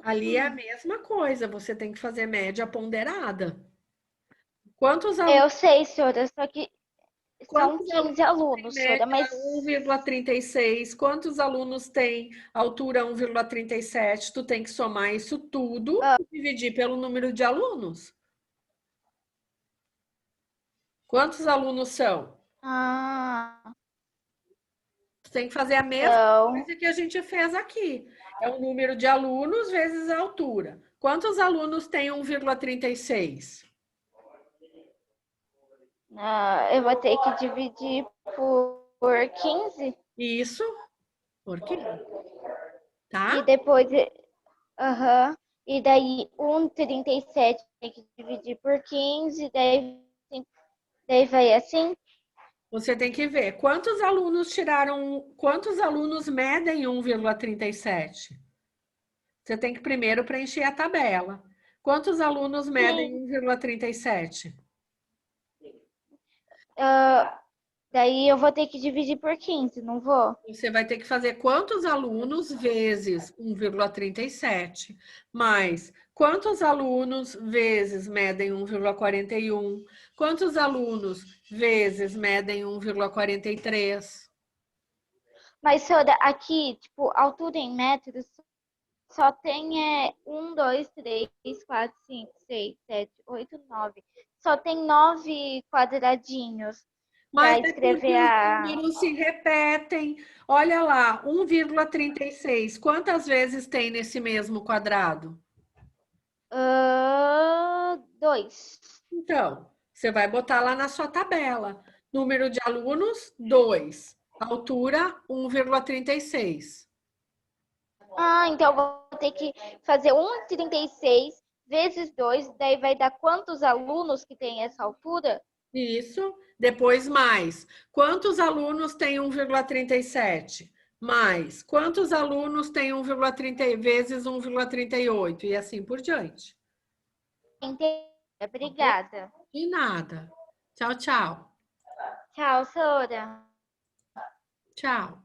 Ali é a mesma coisa, você tem que fazer média ponderada. Quantos Eu sei, Sora, só que são 15 alunos, Sora, mas 1,36. Quantos alunos tem altura 1,37? Tu tem que somar isso tudo e dividir pelo número de alunos. Quantos alunos são? Tu tem que fazer a mesma coisa que a gente fez aqui. É o número de alunos vezes a altura. Quantos alunos tem 1,36? Eu vou ter que dividir por 15. Isso, por 15. Tá? E depois, e daí 1,37 tem que dividir por 15, daí vai assim. Você tem que ver quantos alunos quantos alunos medem 1,37? Você tem que primeiro preencher a tabela. Quantos alunos medem 1,37? Daí eu vou ter que dividir por 15, não vou? Você vai ter que fazer quantos alunos vezes 1,37, mais quantos alunos vezes medem 1,41, quantos alunos vezes medem 1,43. Mas, Sora, aqui, tipo, altura em metros, só tem 1, 2, 3, 4, 5, 6, 7, 8, 9. Só tem 9 quadradinhos. Mas para escrever os números se repetem. Olha lá, 1,36. Quantas vezes tem nesse mesmo quadrado? 2. Então, você vai botar lá na sua tabela. Número de alunos, 2. Altura, 1,36. Então eu vou ter que fazer 1,36 vezes 2, daí vai dar quantos alunos que tem essa altura? Isso. Depois mais. Quantos alunos tem 1,37? Mais. Quantos alunos tem 1,30 vezes 1,38? E assim por diante. Entendi. Obrigada. De nada. Tchau, tchau. Tchau, Sora. Tchau.